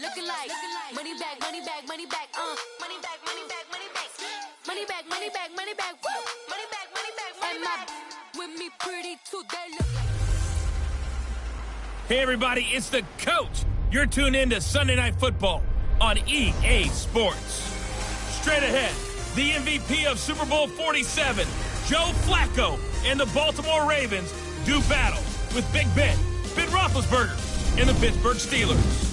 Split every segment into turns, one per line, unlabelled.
looking like money back, money back, money back, money back, money back, money back, money back, money back, money back, woo, money back, money back, money back. With me pretty too, they look like.
Hey everybody, it's the coach. You're tuned in to Sunday Night Football on EA Sports. Straight ahead, the MVP of Super Bowl 47, Joe Flacco, and the Baltimore Ravens do battle with Big Ben Roethlisberger, and the Pittsburgh Steelers.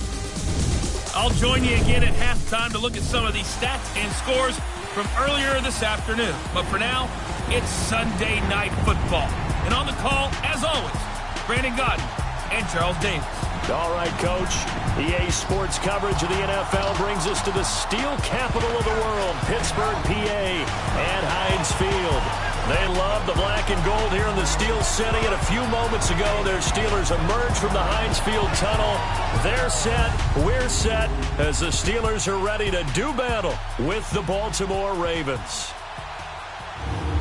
I'll join you again at halftime to look at some of these stats and scores from earlier this afternoon. But for now, it's Sunday Night Football. And on the call, as always, Brandon Gaudin and Charles Davis.
All right, Coach. EA Sports coverage of the NFL brings us to the steel capital of the world, Pittsburgh, PA, and Heinz Field. They love the black and gold here in the Steel City, and a few moments ago, their Steelers emerged from the Heinz Field tunnel. They're set, we're set, as the Steelers are ready to do battle with the Baltimore Ravens.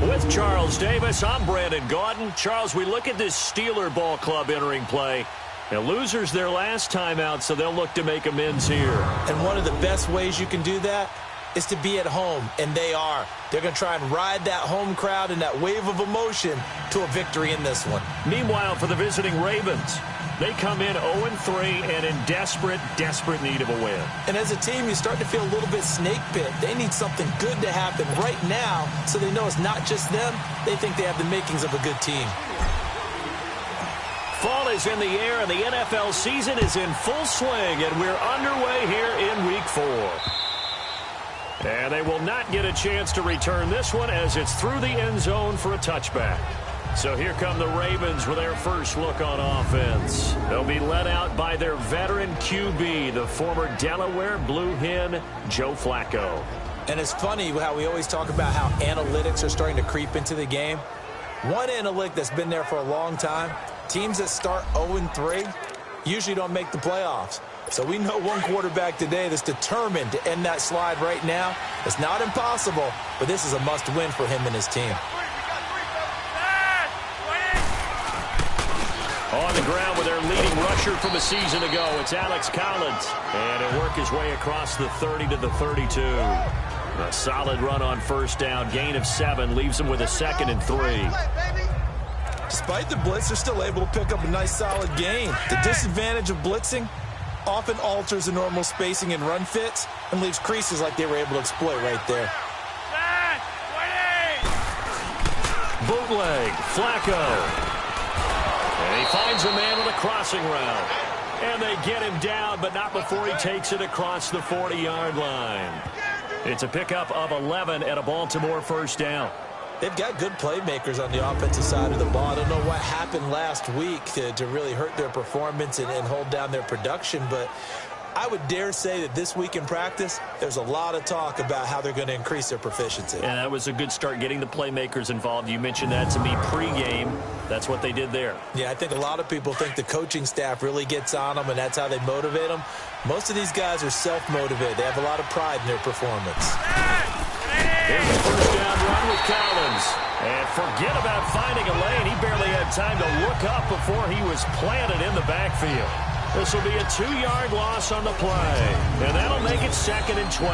With Charles Davis, I'm Brandon Gaudin. Charles, we look at this Steeler ball club entering play. Now, losers their last time out, so they'll look to make amends here.
And one of the best ways you can do that is to be at home, and they are. They're going to try and ride that home crowd and that wave of emotion to a victory in this one.
Meanwhile, for the visiting Ravens, they come in 0-3 and in desperate need of a win.
And as a team, you start to feel a little bit snake pit. They need something good to happen right now so they know it's not just them. They think they have the makings of a good team.
Fall is in the air, and the NFL season is in full swing, and we're underway here in Week 4. And they will not get a chance to return this one as it's through the end zone for a touchback. So here come the Ravens with their first look on offense. They'll be led out by their veteran QB, the former Delaware Blue Hen, Joe Flacco.
And it's funny how we always talk about how analytics are starting to creep into the game. One analytic that's been there for a long time, teams that start 0-3 usually don't make the playoffs. So we know one quarterback today that's determined to end that slide right now. It's not impossible, but this is a must-win for him and his team.
On the ground with their leading rusher from a season ago, it's Alex Collins. And he'll work his way across the 30 to the 32. A solid run on first down. Gain of 7 leaves him with a 2nd and 3.
Despite the blitz, they're still able to pick up a nice solid gain. The disadvantage of blitzing often alters the normal spacing and run fits and leaves creases like they were able to exploit right there.
Bootleg, Flacco. And he finds a man on a crossing route. And they get him down, but not before he takes it across the 40-yard line. It's a pickup of 11 at a Baltimore first down.
They've got good playmakers on the offensive side of the ball. I don't know what happened last week to really hurt their performance and hold down their production, but I would dare say that this week in practice, there's a lot of talk about how they're going to increase their proficiency.
And that was a good start, getting the playmakers involved. You mentioned that to me pregame. That's what they did there.
Yeah, I think a lot of people think the coaching staff really gets on them, and that's how they motivate them. Most of these guys are self-motivated. They have a lot of pride in their performance.
Here's the first down run with Collins. And forget about finding a lane. He barely had time to look up before he was planted in the backfield. This will be a 2-yard loss on the play. And that'll make it 2nd and 12.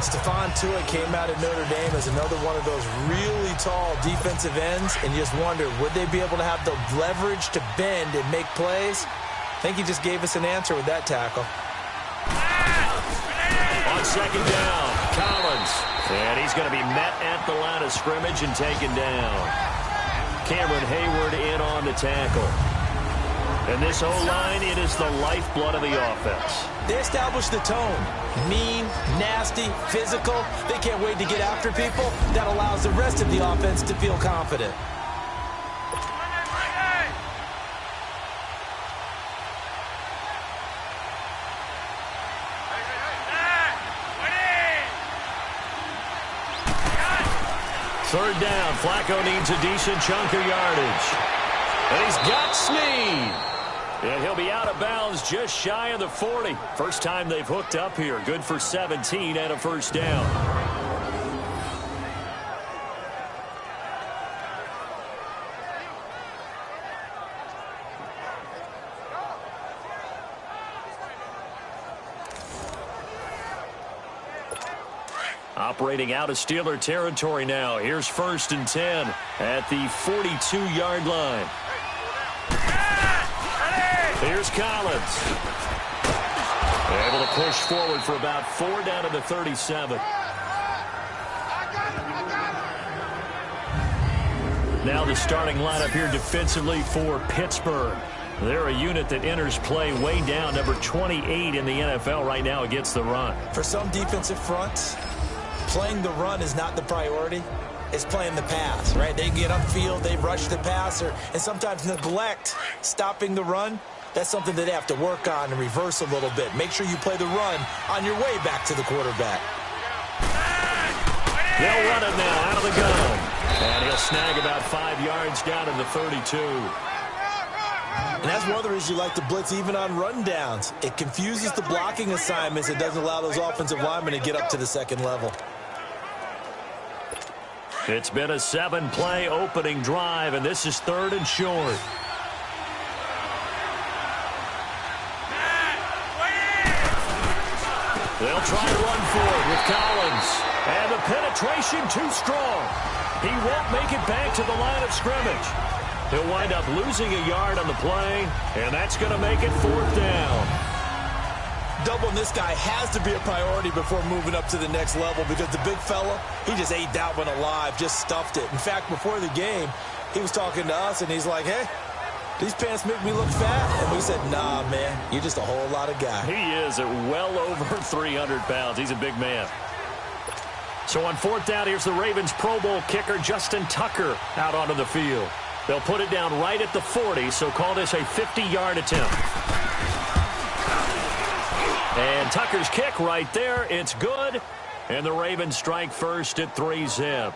Stephon Tuitt came out of Notre Dame as another one of those really tall defensive ends, and you just wonder, would they be able to have the leverage to bend and make plays? I think he just gave us an answer with that tackle.
On 2nd down, Collins. And he's going to be met at the line of scrimmage and taken down. Cameron Hayward in on the tackle. And this O-line, it is the lifeblood of the offense.
They established the tone. Mean, nasty, physical. They can't wait to get after people. That allows the rest of the offense to feel confident.
Third down, Flacco needs a decent chunk of yardage. And he's got Snead. And he'll be out of bounds just shy of the 40. First time they've hooked up here. Good for 17 and a first down. Operating out of Steeler territory now. Here's 1st and 10 at the 42-yard line. Here's Collins. Able to push forward for about 4 down to the 37. Now the starting lineup here defensively for Pittsburgh. They're a unit that enters play way down, number 28 in the NFL right now against the run.
For some defensive fronts, playing the run is not the priority. It's playing the pass, right? They get upfield, they rush the passer, and sometimes neglect stopping the run. That's something that they have to work on and reverse a little bit. Make sure you play the run on your way back to the quarterback.
They'll run it now out of the gun. And he'll snag about 5 yards down to the 32.
And that's one of the reasons you like to blitz even on rundowns. It confuses the blocking assignments. It doesn't allow those offensive linemen to get up to the second level.
It's been a 7-play opening drive, and this is 3rd and short. They'll try to run forward with Collins. And the penetration too strong. He won't make it back to the line of scrimmage. He'll wind up losing a yard on the play, and that's going to make it 4th down.
Doubling this guy has to be a priority before moving up to the next level because the big fella, he just ate that one alive, just stuffed it. In fact, before the game, he was talking to us, and he's like, hey, these pants make me look fat. And we said, nah, man, you're just a whole lot of guy.
He is at well over 300 pounds. He's a big man. So on 4th down, here's the Ravens Pro Bowl kicker, Justin Tucker, out onto the field. They'll put it down right at the 40, so call this a 50-yard attempt. And Tucker's kick right there. It's good. And the Ravens strike first at 3-zip.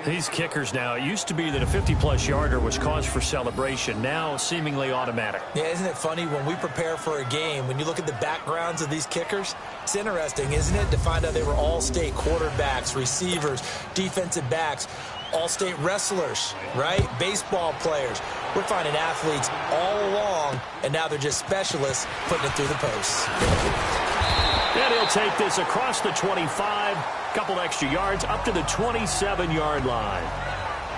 These kickers now, it used to be that a 50-plus yarder was cause for celebration. Now seemingly automatic.
Yeah, isn't it funny when we prepare for a game, when you look at the backgrounds of these kickers, it's interesting, isn't it, to find out they were all-state quarterbacks, receivers, defensive backs, all-state wrestlers, right? Baseball players. We're finding athletes all along, and now they're just specialists putting it through the posts.
And he'll take this across the 25, couple extra yards, up to the 27-yard line.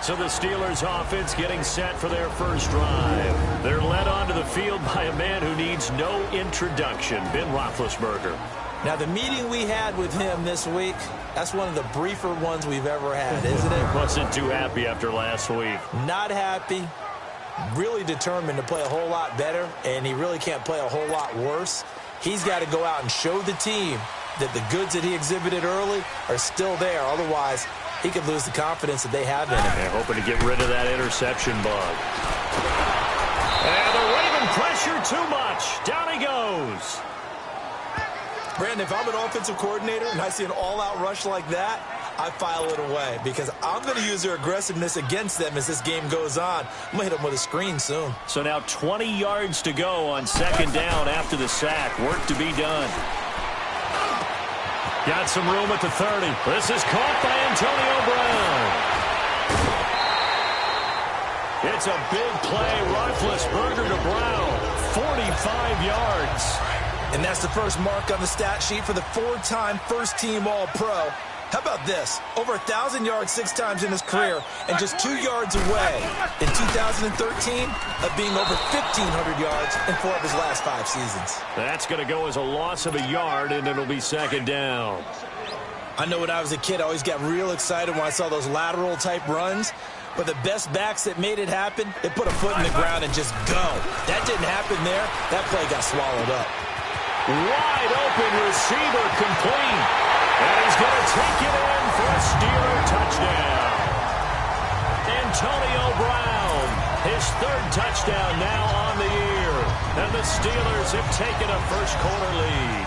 So the Steelers offense getting set for their first drive. They're led onto the field by a man who needs no introduction, Ben Roethlisberger.
Now, the meeting we had with him this week, that's one of the briefer ones we've ever had, isn't it?
Wasn't too happy after last week.
Not happy. Really determined to play a whole lot better, and he really can't play a whole lot worse. He's got to go out and show the team that the goods that he exhibited early are still there. Otherwise, he could lose the confidence that they have in him.
Yeah, hoping to get rid of that interception bug. And the Raven pressure too much. Down he goes.
Brandon, if I'm an offensive coordinator and I see an all-out rush like that, I file it away because I'm going to use their aggressiveness against them as this game goes on. I'm going to hit them with a screen soon.
So now 20 yards to go on 2nd down after the sack. Work to be done. Got some room at the 30. This is caught by Antonio Brown. It's a big play. Roethlisberger to Brown. 45 yards.
And that's the first mark on the stat sheet for the 4-time first-team All-Pro. How about this? Over 1,000 yards 6 times in his career and just 2 yards away in 2013 of being over 1,500 yards in 4 of his last 5 seasons.
That's going to go as a loss of a yard, and it'll be 2nd down.
I know when I was a kid, I always got real excited when I saw those lateral-type runs. But the best backs that made it happen, they put a foot in the ground and just go. That didn't happen there. That play got swallowed up.
Wide open receiver complete. And he's going to take it in for a Steeler touchdown. Antonio Brown, his 3rd touchdown now on the year. And the Steelers have taken a first-quarter lead.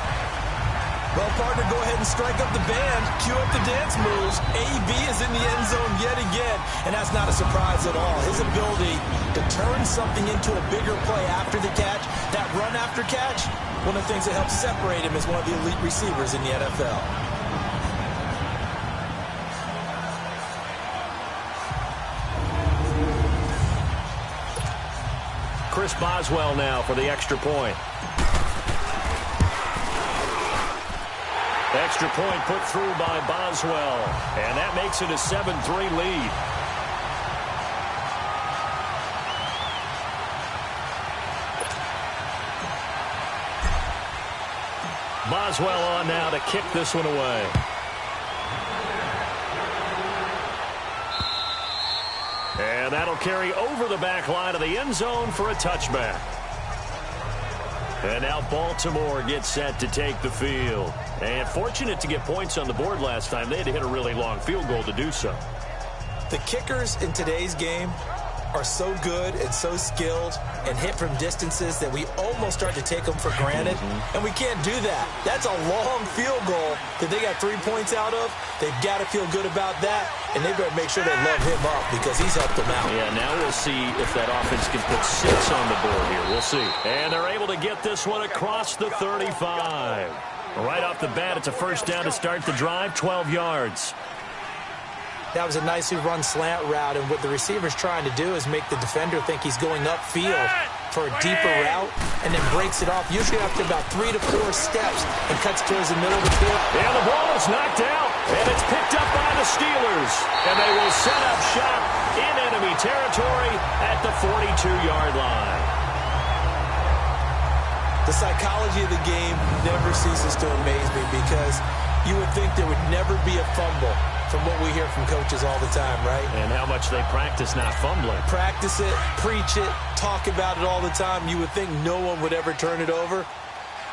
Well, partner, go ahead and strike up the band. Cue up the dance moves. AB is in the end zone yet again. And that's not a surprise at all. His ability to turn something into a bigger play after the catch, that run after catch, one of the things that helps separate him as one of the elite receivers in the NFL.
Chris Boswell now for the extra point. Extra point put through by Boswell. And that makes it a 7-3 lead. Boswell on now to kick this one away. And that'll carry over the back line of the end zone for a touchback. And now Baltimore gets set to take the field. And fortunate to get points on the board last time. They had to hit a really long field goal to do so.
The kickers in today's game are so good and so skilled and hit from distances that we almost start to take them for granted. And we can't do that. That's a long field goal that they got 3 points out of. They've got to feel good about that, and they better make sure they love him up because he's helped them out.
Yeah, now we'll see if that offense can put 6 on the board here. We'll see. And they're able to get this one across the 35. Right off the bat, it's a first down to start the drive, 12 yards.
That was a nicely run slant route, and what the receiver's trying to do is make the defender think he's going upfield for a deeper route and then breaks it off, usually after about 3 to 4 steps, and cuts towards the middle of the field.
And the ball is knocked out, and it's picked up by the Steelers. And they will set up shop in enemy territory at the 42-yard line.
The psychology of the game never ceases to amaze me because you would think there would never be a fumble from what we hear from coaches all the time, right?
And how much they practice not fumbling.
Practice it, preach it, talk about it all the time. You would think no one would ever turn it over.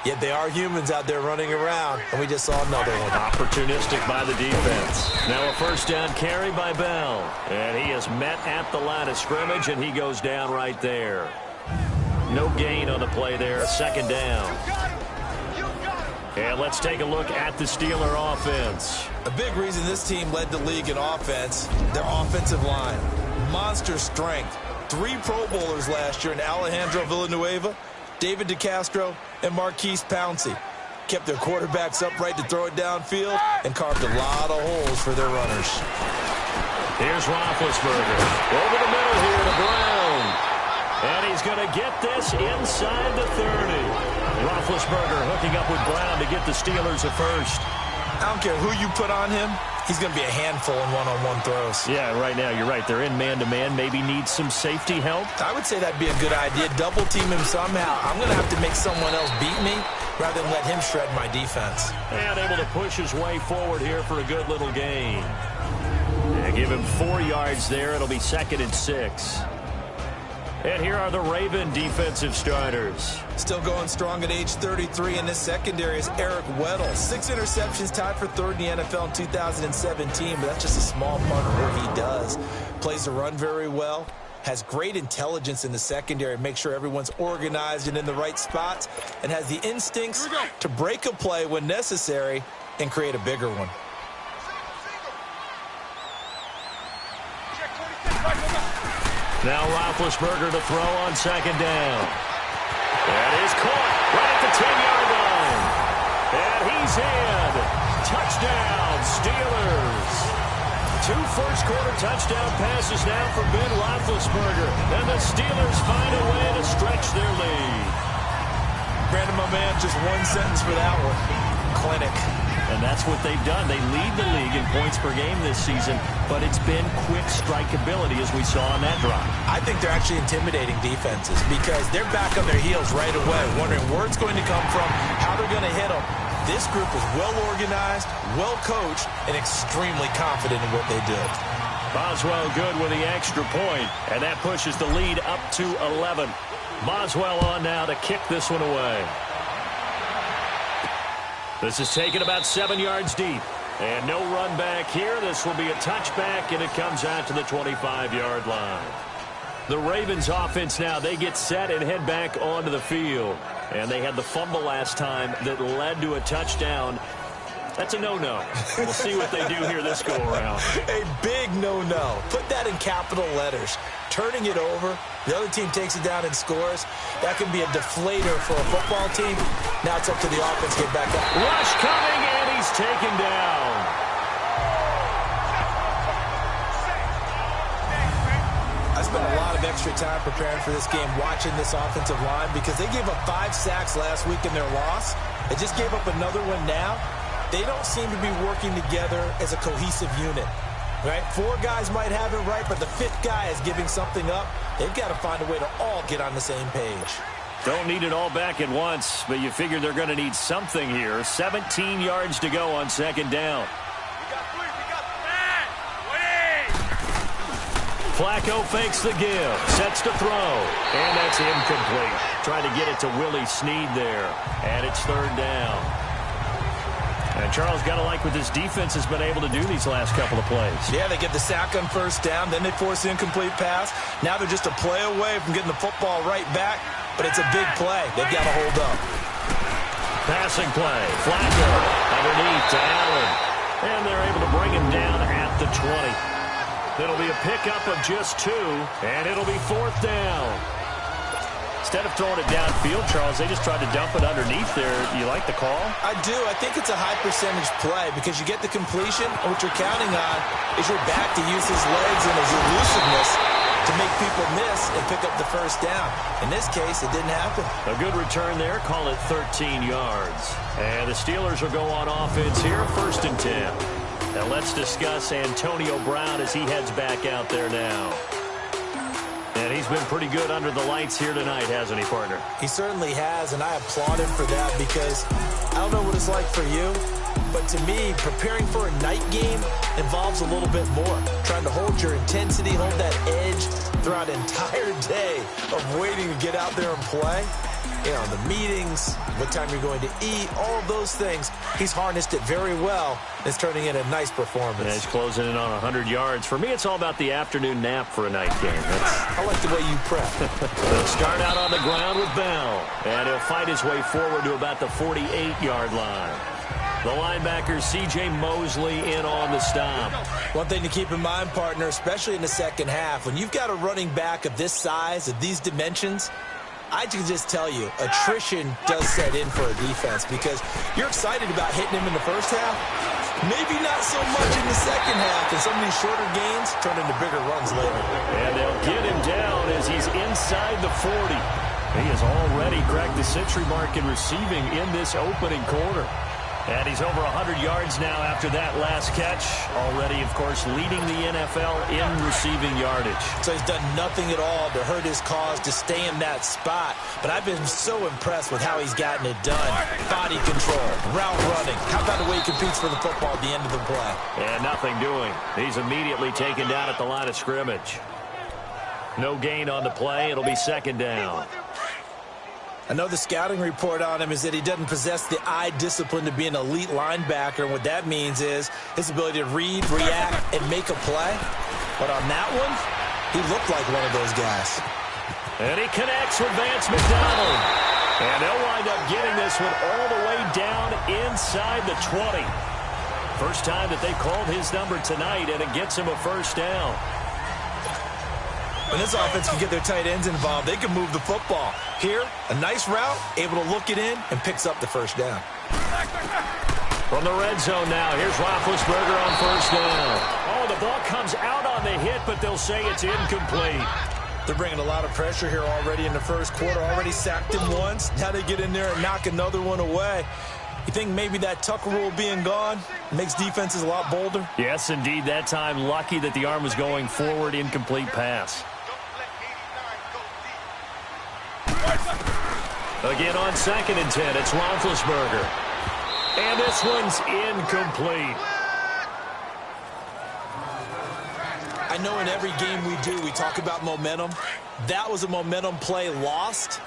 Yet they are humans out there running around, and we just saw another one.
Opportunistic by the defense. Now a first down carry by Bell. And he is met at the line of scrimmage, and he goes down right there. No gain on the play there, second down. And let's take a look at the Steeler offense.
A big reason this team led the league in offense, their offensive line. Monster strength. 3 Pro Bowlers last year in Alejandro Villanueva, David DeCastro, and Marquise Pouncey. Kept their quarterbacks upright to throw it downfield and carved a lot of holes for their runners.
Here's Roethlisberger. Over the middle here to Brown. And he's going to get this inside the 30. Roethlisberger hooking up with Brown to get the Steelers a first.
I don't care who you put on him. He's going to be a handful in one-on-one throws.
Yeah, right now you're right. They're in man-to-man. Maybe need some safety help.
I would say that'd be a good idea. Double team him somehow. I'm going to have to make someone else beat me rather than let him shred my defense.
And able to push his way forward here for a good little gain. And give him 4 yards there. It'll be 2nd and 6. And here are the Raven defensive starters. Still going strong at age 33 in this secondary is Eric Weddle. 6 interceptions, tied for 3rd in the NFL in 2017, but that's just a small part of what he does. Plays the run very well, has great intelligence in the secondary, make sure everyone's organized and in the right spots, and has the instincts to break a play when necessary and create a bigger one. Now Roethlisberger to throw on 2nd down. That is caught right at the 10-yard line. And he's in. Touchdown, Steelers. 2 first-quarter touchdown passes now for Ben Roethlisberger. And the Steelers find a way to stretch their lead. Brandon, my man, just one sentence for that one. Clinic. And that's what they've done. They lead the league in points per game this season, but it's been quick strikeability as we saw on that drive. I think they're actually intimidating defenses because they're back on their heels right away, wondering where it's going to come from, how they're going to hit them. This group is well organized, well coached, and extremely confident in what they do. Boswell good with the extra point, and that pushes the lead up to 11. Boswell on now to kick this one away. This is taken about 7 yards deep. And no run back here. This will be a touchback, and it comes out to the 25-yard line. The Ravens offense now, they get set and head back onto the field. And they had the fumble last time that led to a touchdown. That's a no-no. We'll see what they do here this go-around. A big no-no. Put that in capital letters. Turning it over, the other team takes it down and scores. That can be a deflator for a football team. Now it's up to the offense to get back up. Rush coming, and he's taken down. I spent a lot of extra time preparing for this game, watching this offensive line, because they gave up 5 sacks last week in their loss. They just gave up another one now.
they don't seem to be working together as a cohesive unit. Right? 4 guys might have it right, but the 5th guy is giving something up. They've got to find a way to all get on the same page.
Don't need it all back at once, but you figure they're going to need something here. 17 yards to go on second down. Flacco fakes the give, sets to throw, and that's incomplete. Trying to get it to Willie Snead there, and it's third down. And Charles, got to like what this defense has been able to do these last couple of plays.
Yeah, they get the sack on first down, then they force the incomplete pass. Now they're just a play away from getting the football right back, but it's a big play. They've got to hold up.
Passing play, Flacco underneath to Allen, and they're able to bring him down at the 20. It'll be a pickup of just 2, and it'll be fourth down. Instead of throwing it downfield, Charles, they just tried to dump it underneath there. You like the call?
I do. I think it's a high percentage play because you get the completion, and what you're counting on is your back to use his legs and his elusiveness to make people miss and pick up the first down. In this case, it didn't happen.
A good return there. Call it 13 yards. And the Steelers will go on offense here, 1st and 10. Now let's discuss Antonio Brown as he heads back out there now. And he's been pretty good under the lights here tonight, hasn't he, partner?
He certainly has, and I applaud him for that because I don't know what it's like for you, but to me, preparing for a night game involves a little bit more. Trying to hold your intensity, hold that edge throughout an entire day of waiting to get out there and play. You know, the meetings, what time you're going to eat, all of those things. He's harnessed it very well. It's turning in a nice performance.
Yeah, he's closing in on 100 yards. For me, it's all about the afternoon nap for a night game.
I like the way you prep.
They'll start out on the ground with Bell, and he'll fight his way forward to about the 48-yard line. The linebacker, C.J. Mosley, in on the stop.
One thing to keep in mind, partner, especially in the second half, when you've got a running back of this size, of these dimensions, I can just tell you, attrition does set in for a defense because you're excited about hitting him in the first half. Maybe not so much in the second half, and some of these shorter gains turn into bigger runs later.
And they'll get him down as he's inside the 40. He has already cracked the century mark in receiving in this opening quarter. And he's over 100 yards now after that last catch. Already, of course, leading the NFL in receiving yardage. So
he's done nothing at all to hurt his cause to stay in that spot. But I've been so impressed with how he's gotten it done. Body control, route running. How about the way he competes for the football at the end of the play?
And nothing doing. He's immediately taken down at the line of scrimmage. No gain on the play. It'll be second down.
I know the scouting report on him is that he doesn't possess the eye discipline to be an elite linebacker. And what that means is his ability to read, react, and make a play. But on that one, he looked like one of those guys.
And he connects with Vance McDonald. And they'll wind up getting this one all the way down inside the 20. First time that they called his number tonight, and it gets him a first down.
When this offense can get their tight ends involved, they can move the football. Here, a nice route, able to look it in, and picks up the first down.
From the red zone now, here's Roethlisberger on first down. Oh, the ball comes out on the hit, but they'll say it's incomplete.
They're bringing a lot of pressure here already in the first quarter. Already sacked him once. Now they get in there and knock another one away. You think maybe that Tucker rule being gone makes defenses a lot bolder?
Yes, indeed. That time, lucky that the arm was going forward, incomplete pass. Again on 2nd and 10, it's Roethlisberger. And this one's incomplete.
I know in every game we do, we talk about momentum. That was a momentum play lost.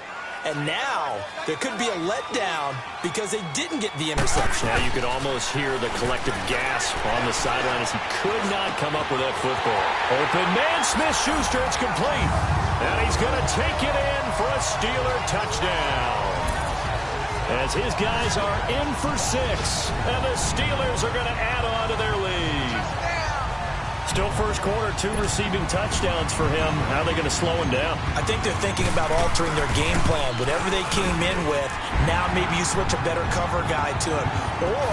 And now there could be a letdown because they didn't get the interception.
Now you could almost hear the collective gasp on the sideline as he could not come up with that football. Open man, Smith-Schuster, it's complete. And he's going to take it in for a Steeler touchdown. As his guys are in for 6, and the Steelers are going to add on to their lead. Still first quarter, 2 receiving touchdowns for him. How are they going to slow him down?
I think they're thinking about altering their game plan. Whatever they came in with, now maybe you switch a better cover guy to him. Or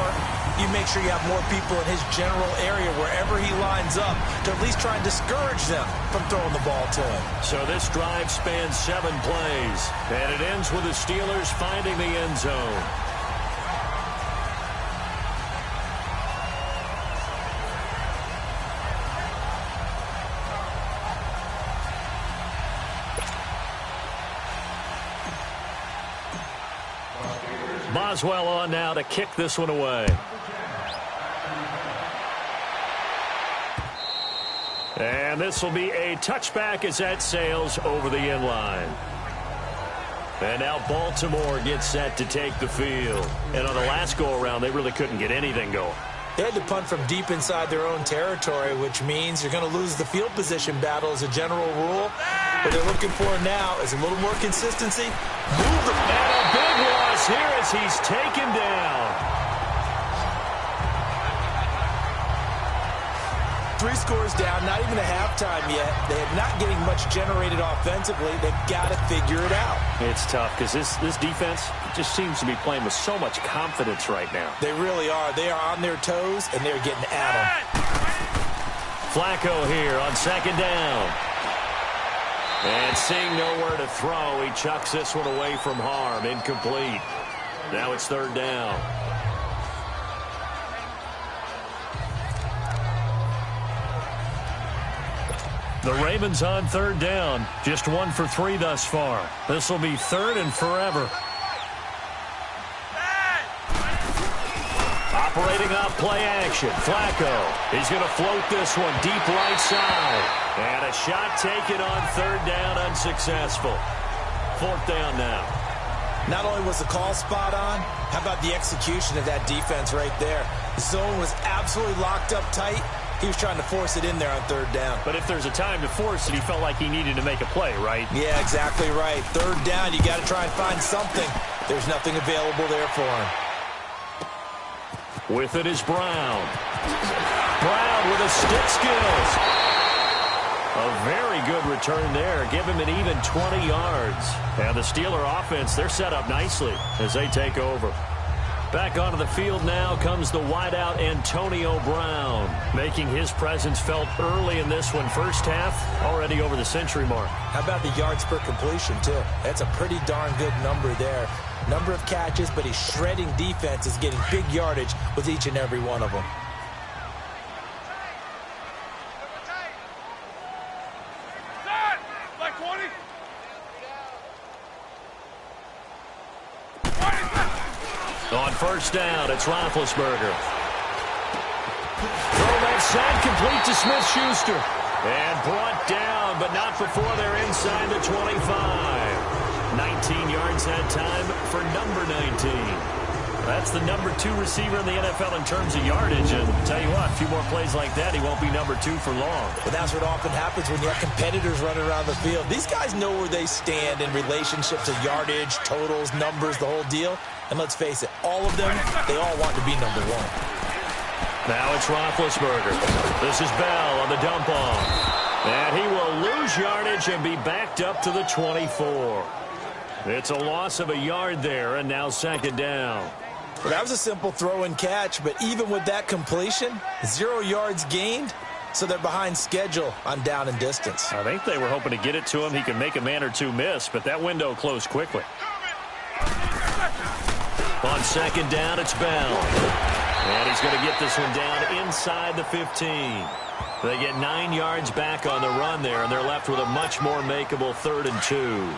you make sure you have more people in his general area wherever he lines up to at least try and discourage them from throwing the ball to him.
So this drive spans 7 plays, and it ends with the Steelers finding the end zone. Boswell on now to kick this one away. And this will be a touchback as that sails over the end line. And now Baltimore gets set to take the field. And on the last go-around, they really couldn't get anything going.
They had to punt from deep inside their own territory, which means you're going to lose the field position battle as a general rule. What they're looking for now is a little more consistency. Move the...
And a big loss here as he's taken down.
3 scores down, not even a halftime yet. They're not getting much generated offensively. They've got to figure it out.
It's tough because this defense just seems to be playing with so much confidence right now.
They really are. They are on their toes, and they're getting at them.
Flacco here on second down. And seeing nowhere to throw, he chucks this one away from harm. Incomplete. Now it's third down. The Ravens on third down. Just 1 for 3 thus far. This will be third and forever. Operating off play action. Flacco. He's going to float this one deep right side. And a shot taken on third down, unsuccessful. Fourth down now.
Not only was the call spot on, how about the execution of that defense right there? The zone was absolutely locked up tight. He was trying to force it in there on third down.
But if there's a time to force it, he felt like he needed to make a play, right?
Yeah, exactly right. Third down, you got to try and find something. There's nothing available there for him.
With it is Brown. Brown with his stick skills. A very good return there. Give him an even 20 yards. And the Steeler offense, they're set up nicely as they take over. Back onto the field now comes the wideout Antonio Brown, making his presence felt early in this one. First half, already over the century mark.
How about the yards per completion, too? That's a pretty darn good number there. Number of catches, but he's shredding defense, is getting big yardage with each and every one of them.
On first down, it's Roethlisberger. Throw that side complete to Smith-Schuster. And brought down, but not before they're inside the 25. 19 yards that time for number 19. That's the number 2 receiver in the NFL in terms of yardage. And tell you what, a few more plays like that, he won't be number 2 for long.
But that's what often happens when you have competitors running around the field. These guys know where they stand in relationship to yardage, totals, numbers, the whole deal. And let's face it, all of them, they all want to be number 1.
Now it's Roethlisberger. This is Bell on the dump off. And he will lose yardage and be backed up to the 24. It's a loss of a yard there, and now second down.
Well, that was a simple throw and catch, but even with that completion, 0 yards gained, so they're behind schedule on down and distance.
I think they were hoping to get it to him. He could make a man or two miss, but that window closed quickly. On second down, it's Bell. And he's going to get this one down inside the 15. They get 9 yards back on the run there, and they're left with a much more makeable 3rd and 2.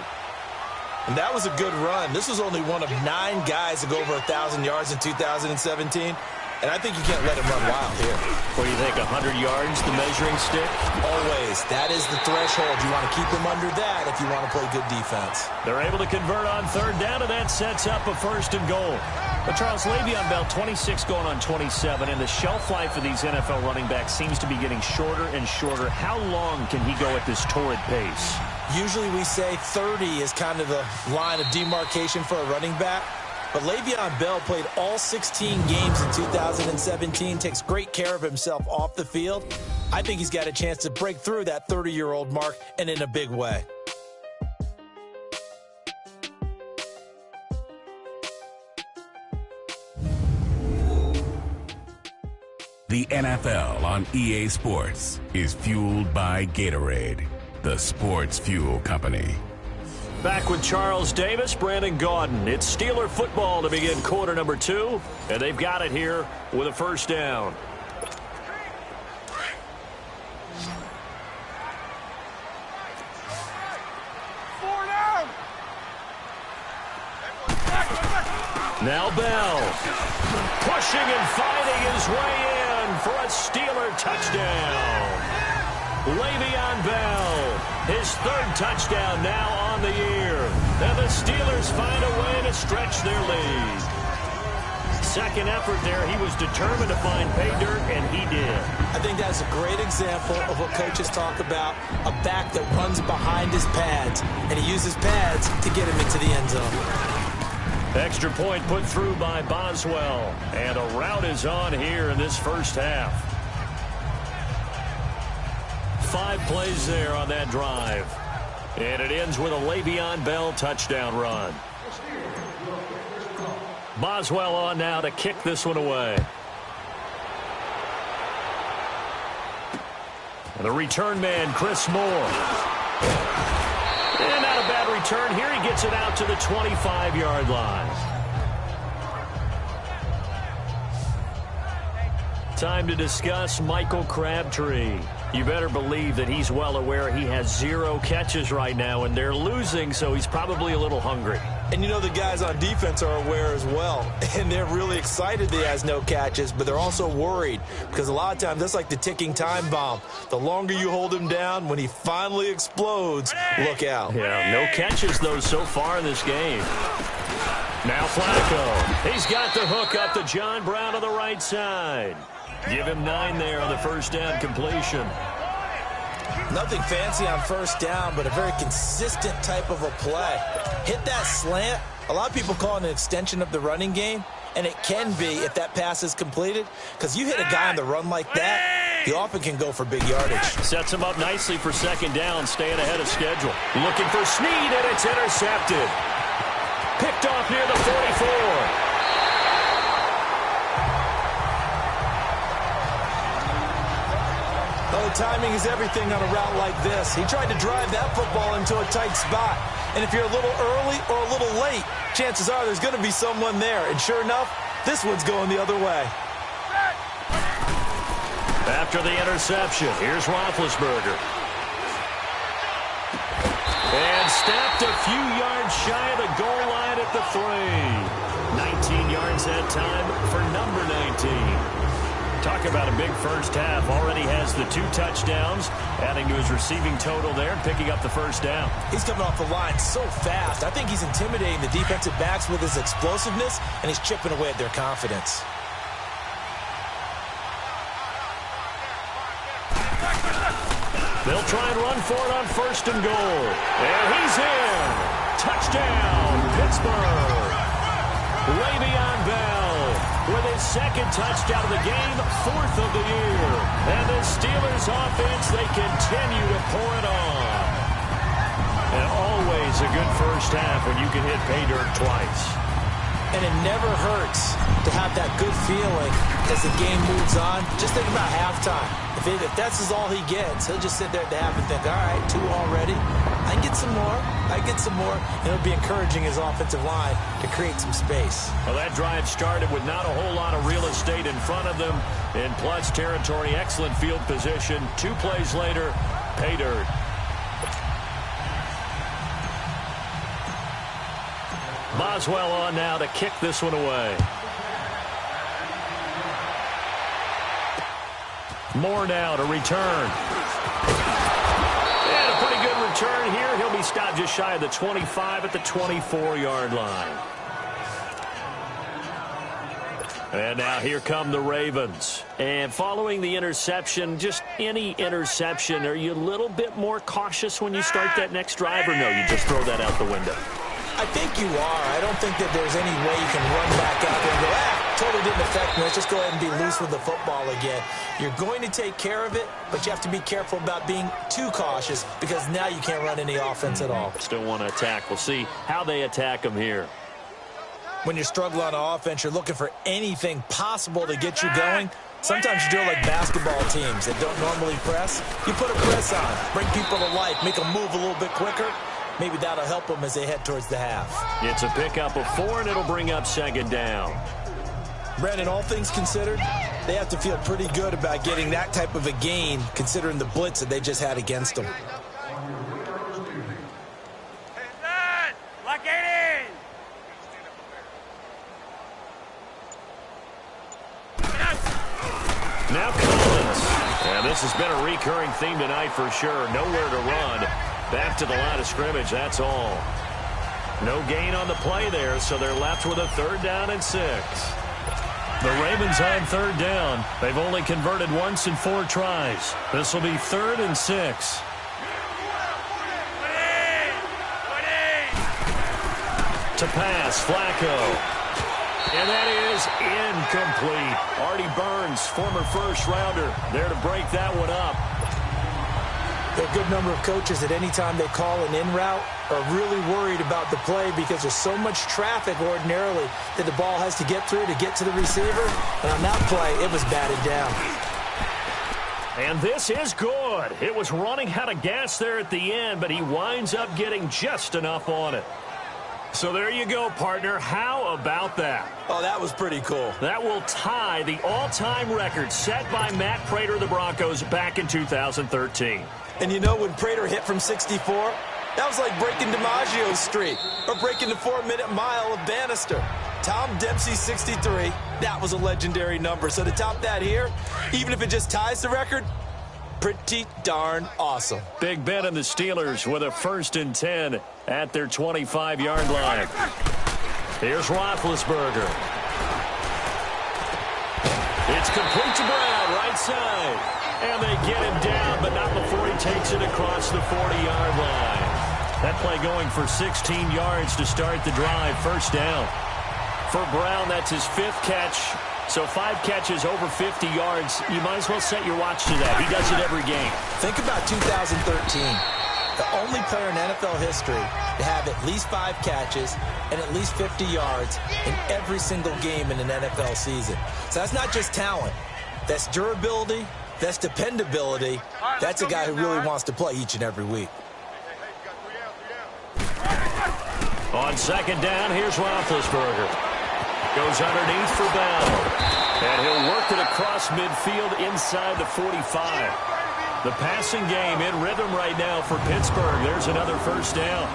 And that was a good run. This was only one of 9 guys to go over 1,000 yards in 2017. And I think you can't let him run wild here.
What do you think, 100 yards, the measuring stick?
Always. That is the threshold. You want to keep him under that if you want to play good defense.
They're able to convert on third down, and that sets up a 1st and goal. But Charles, Le'Veon Bell, 26 going on 27, and the shelf life of these NFL running backs seems to be getting shorter and shorter. How long can he go at this torrid pace?
Usually we say 30 is kind of the line of demarcation for a running back. But Le'Veon Bell played all 16 games in 2017, takes great care of himself off the field. I think he's got a chance to break through that 30-year-old mark, and in a big way.
The NFL on EA Sports is fueled by Gatorade, the sports fuel company.
Back with Charles Davis, Brandon Gaudin. It's Steeler football to begin quarter number 2, and they've got it here with a 1st down. Now Bell, pushing and fighting his way in for a Steeler touchdown. Le'Veon Bell, his third touchdown now on the year. And the Steelers find a way to stretch their lead. Second effort there, he was determined to find pay dirt, and he did.
I think that's a great example of what coaches talk about, a back that runs behind his pads, and he uses pads to get him into the end zone.
Extra point put through by Boswell, and a rout is on here in this first half. 5 plays there on that drive, and it ends with a Le'Veon Bell touchdown run. Boswell on now to kick this one away. And the return man, Chris Moore. And not a bad return here. He gets it out to the 25-yard line. Time to discuss Michael Crabtree. You better believe that he's well aware he has 0 catches right now, and they're losing, so he's probably a little hungry.
And you know the guys on defense are aware as well, and they're really excited that he has no catches, but they're also worried because a lot of times that's like the ticking time bomb. The longer you hold him down, when he finally explodes, look out.
Yeah, no catches, though, so far in this game. Now Flacco. He's got the hook up to John Brown on the right side. Give him 9 there on the first down completion.
Nothing fancy on first down, but a very consistent type of a play. Hit that slant. A lot of people call it an extension of the running game, and it can be if that pass is completed, because you hit a guy on the run like that, he often can go for big yardage.
Sets him up nicely for second down, staying ahead of schedule. Looking for Snead, and it's intercepted. Picked off near the 44.
Oh, timing is everything on a route like this. He tried to drive that football into a tight spot. And if you're a little early or a little late, chances are there's going to be someone there. And sure enough, this one's going the other way.
After the interception, here's Roethlisberger. And snapped a few yards shy of the goal line at the 3. 19 yards that time for number 19. Talk about a big first half. Already has the 2 touchdowns, adding to his receiving total there and picking up the first down.
He's coming off the line so fast. I think he's intimidating the defensive backs with his explosiveness, and he's chipping away at their confidence.
They'll try and run for it on first and goal. And he's in. Touchdown, Pittsburgh. Le'Veon Bell with his second touchdown of the game, 4th of the year. And the Steelers offense, they continue to pour it on. And always a good first half when you can hit pay dirt twice.
And it never hurts to have that good feeling as the game moves on. Just think about halftime. If that's all he gets, he'll just sit there at the half and think, all right, 2 already. I can get some more. I get some more. And it'll be encouraging his offensive line to create some space.
Well, that drive started with not a whole lot of real estate in front of them. In plus territory, excellent field position. 2 plays later, pay dirt. Boswell on now to kick this one away. Moore now to return. And a pretty good return here. He'll be stopped just shy of the 25 at the 24-yard line. And now here come the Ravens. And following the interception, just any interception, are you a little bit more cautious when you start that next drive, or no, you just throw that out the window?
I think you are. I don't think that there's any way you can run back out there and go, totally didn't affect me. Let's just go ahead and be loose with the football again. You're going to take care of it, but you have to be careful about being too cautious because now you can't run any offense at all.
Still want to attack. We'll see how they attack them here.
When you're struggling on offense, you're looking for anything possible to get you going. Sometimes you do it like basketball teams that don't normally press. You put a press on, bring people to life, make them move a little bit quicker. Maybe that'll help them as they head towards the half.
It's a pickup of 4, and it'll bring up second down.
Brandon, all things considered, they have to feel pretty good about getting that type of a gain considering the blitz that they just had against them.
This has been a recurring theme tonight for sure. Nowhere to run. Back to the line of scrimmage, that's all. No gain on the play there, so they're left with a 3rd down and 6. The Ravens on 3rd down. They've only converted once in 4 tries. This will be 3rd and 6. To pass, Flacco. And that is incomplete. Artie Burns, former first-rounder, there to break that one up.
There are a good number of coaches at any time they call an in route are really worried about the play because there's so much traffic ordinarily that the ball has to get through to get to the receiver. And on that play, it was batted down.
And this is good. It was running out of gas there at the end, but he winds up getting just enough on it. So there you go, partner. How about that?
Oh, that was pretty cool.
That will tie the all-time record set by Matt Prater of the Broncos back in 2013.
And you know, when Prater hit from 64, that was like breaking DiMaggio's streak or breaking the 4-minute mile of Bannister. Tom Dempsey, 63, that was a legendary number. So to top that here, even if it just ties the record, pretty darn awesome.
Big Ben and the Steelers with a 1st and 10 at their 25-yard line. Here's Roethlisberger. It's complete to Brown, right side. And they get him down, but not before he takes it across the 40-yard line. That play going for 16 yards to start the drive. 1st down. For Brown, that's his 5th catch. So 5 catches over 50 yards. You might as well set your watch to that. He does it every game.
Think about 2013. The only player in NFL history to have at least 5 catches and at least 50 yards in every single game in an NFL season. So that's not just talent. That's durability. That's dependability. That's a guy who really wants to play each and every week.
On 2nd down, here's Roethlisberger. Goes underneath for Bell. And he'll work it across midfield inside the 45. The passing game in rhythm right now for Pittsburgh. There's another 1st down.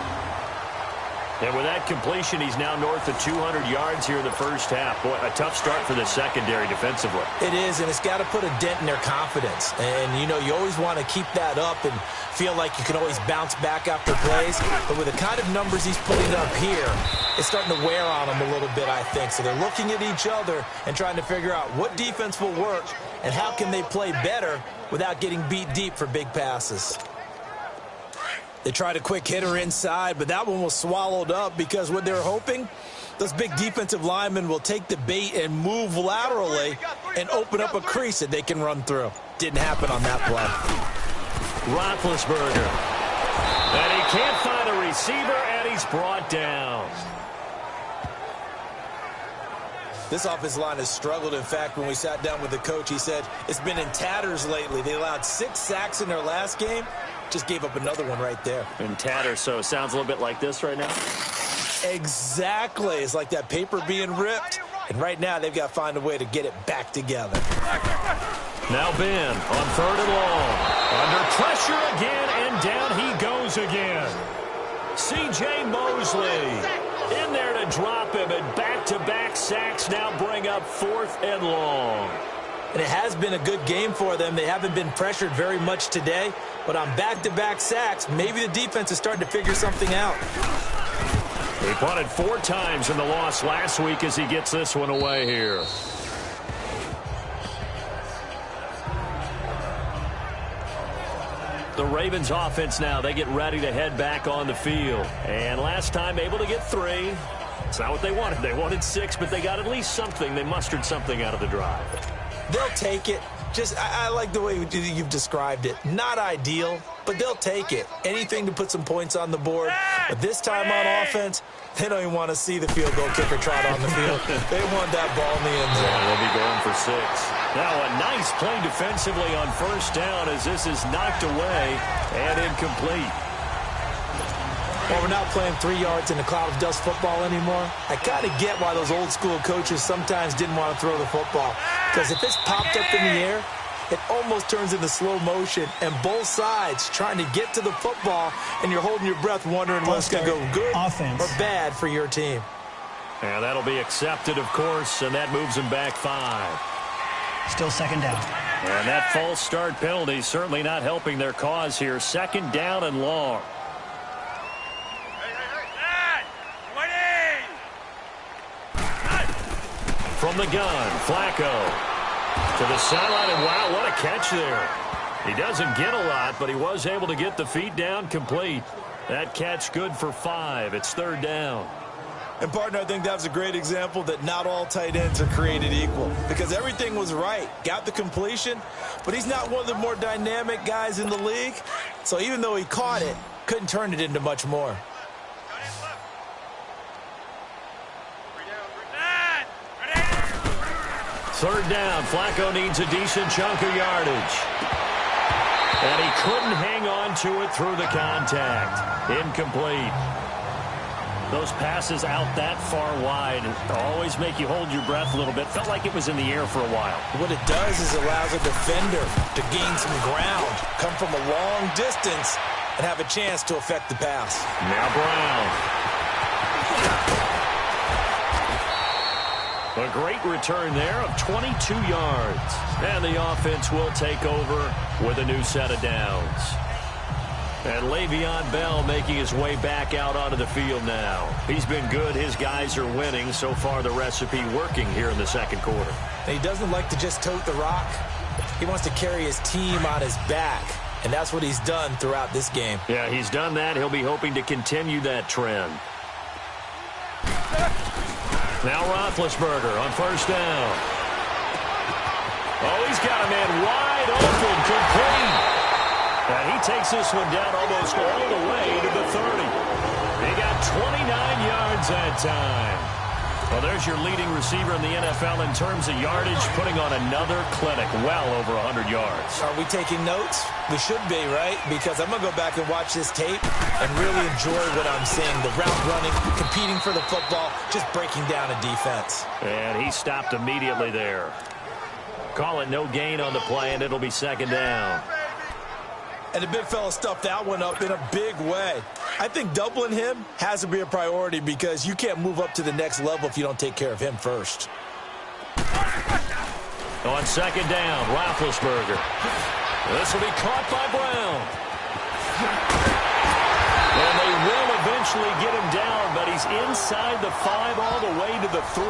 And with that completion, he's now north of 200 yards here in the 1st half. Boy, a tough start for the secondary defensively.
It is, and it's got to put a dent in their confidence. And, you know, you always want to keep that up and feel like you can always bounce back after plays. But with the kind of numbers he's putting up here, it's starting to wear on them a little bit, I think. So they're looking at each other and trying to figure out what defense will work and how can they play better without getting beat deep for big passes. They tried a quick hitter inside, but that one was swallowed up because what they're hoping, those big defensive linemen will take the bait and move laterally and open up a crease that they can run through. Didn't happen on that play.
Roethlisberger. And he can't find a receiver, and he's brought down.
This offensive line has struggled. In fact, when we sat down with the coach, he said it's been in tatters lately. They allowed 6 sacks in their last game. Just gave up another one right there.
In tatters, so it sounds a little bit like this right now?
Exactly. It's like that paper being ripped. And right now, they've got to find a way to get it back together.
Now Ben on 3rd and long. Under pressure again, and down he goes again. C.J. Mosley in there to drop him, and back-to-back sacks now bring up 4th and long.
And it has been a good game for them. They haven't been pressured very much today. But on back-to-back sacks, maybe the defense is starting to figure something out.
He punted 4 times in the loss last week as he gets this one away here. The Ravens offense now, they get ready to head back on the field. And last time able to get 3. It's not what they wanted. They wanted 6, but they got at least something. They mustered something out of the drive.
They'll take it. I like the way you've described it. Not ideal, but they'll take it. Anything to put some points on the board. But this time on offense, they don't even want to see the field goal kicker trot on the field. They want that ball in the end zone.
Yeah, they'll be going for 6. Now a nice play defensively on 1st down as this is knocked away and incomplete.
Well, we're not playing 3 yards in a cloud of dust football anymore. I kind of get why those old school coaches sometimes didn't want to throw the football. Because if it's popped up in the air, it almost turns into slow motion. And both sides trying to get to the football, and you're holding your breath wondering what's going to go good or bad for your team.
And that'll be accepted, of course, and that moves them back 5.
Still second down.
And that false start penalty certainly not helping their cause here. Second down and long. From the gun, Flacco to the sideline, and wow, what a catch there. He doesn't get a lot, but he was able to get the feet down complete. That catch good for 5. It's third down.
And, partner, I think that was a great example that not all tight ends are created equal because everything was right. Got the completion, but he's not one of the more dynamic guys in the league. So even though he caught it, couldn't turn it into much more.
Third down. Flacco needs a decent chunk of yardage. And he couldn't hang on to it through the contact. Incomplete. Those passes out that far wide always make you hold your breath a little bit. Felt like it was in the air for a while. What
it does is allows a defender to gain some ground, come from a long distance, and have a chance to affect the pass.
Now Brown. A great return there of 22 yards. And the offense will take over with a new set of downs. And Le'Veon Bell making his way back out onto the field now. He's been good. His guys are winning. So far, the recipe working here in the second quarter.
And he doesn't like to just tote the rock. He wants to carry his team on his back. And that's what he's done throughout this game.
Yeah, he's done that. He'll be hoping to continue that trend. Now Roethlisberger on first down. Oh, he's got a man wide open, complete. And he takes this one down almost all the way to the 30. He got 29 yards that time. Well, there's your leading receiver in the NFL in terms of yardage, putting on another clinic, well over 100 yards.
Are we taking notes? We should be, right? Because I'm going to go back and watch this tape and really enjoy what I'm seeing. The route running, competing for the football, just breaking down a defense.
And he stopped immediately there. Call it no gain on the play, and it'll be second down.
And the big fella stuffed that one up in a big way. I think doubling him has to be a priority because you can't move up to the next level if you don't take care of him first.
On second down, Roethlisberger. This will be caught by Brown. And they will eventually get him down, but he's inside the 5 all the way to the 3.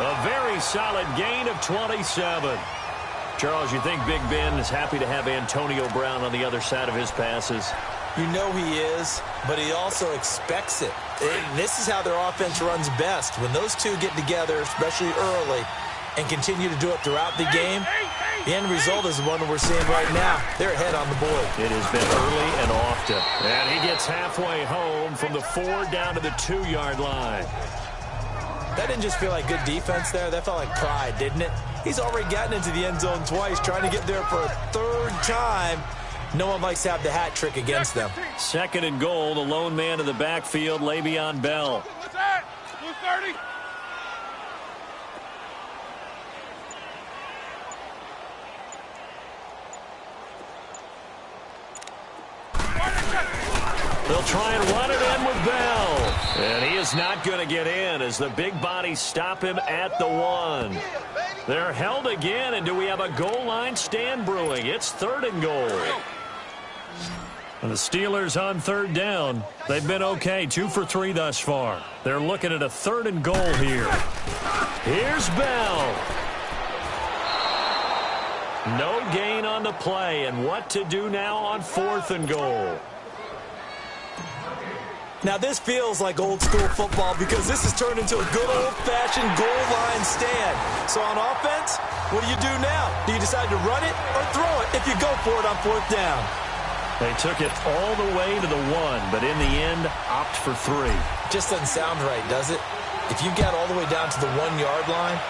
A very solid gain of 27. Charles, you think Big Ben is happy to have Antonio Brown on the other side of his passes?
You know he is, but he also expects it. This is how their offense runs best. When those two get together, especially early, and continue to do it throughout the game, the end result is the one we're seeing right now. They're ahead on the board.
It has been early and often. And he gets halfway home from the 4 down to the 2-yard line.
That didn't just feel like good defense there. That felt like pride, didn't it? He's already gotten into the end zone twice, trying to get there for a 3rd time. No one likes to have the hat trick against them.
Second and goal, the lone man in the backfield, Le'Veon Bell.
What's that? Blue 30.
They'll try and run it in with Bell. And he is not going to get in as the big bodies stop him at the 1. They're held again, and do we have a goal line stand brewing? It's 3rd and goal. And the Steelers on 3rd down. They've been okay, 2 for 3 thus far. They're looking at a 3rd and goal here. Here's Bell. No gain on the play, and what to do now on 4th and goal.
Now, this feels like old-school football because this has turned into a good old-fashioned goal line stand. So on offense, what do you do now? Do you decide to run it or throw it if you go for it on 4th down?
They took it all the way to the 1, but in the end, opt for 3.
Just doesn't sound right, does it? If you get all the way down to the 1-yard line,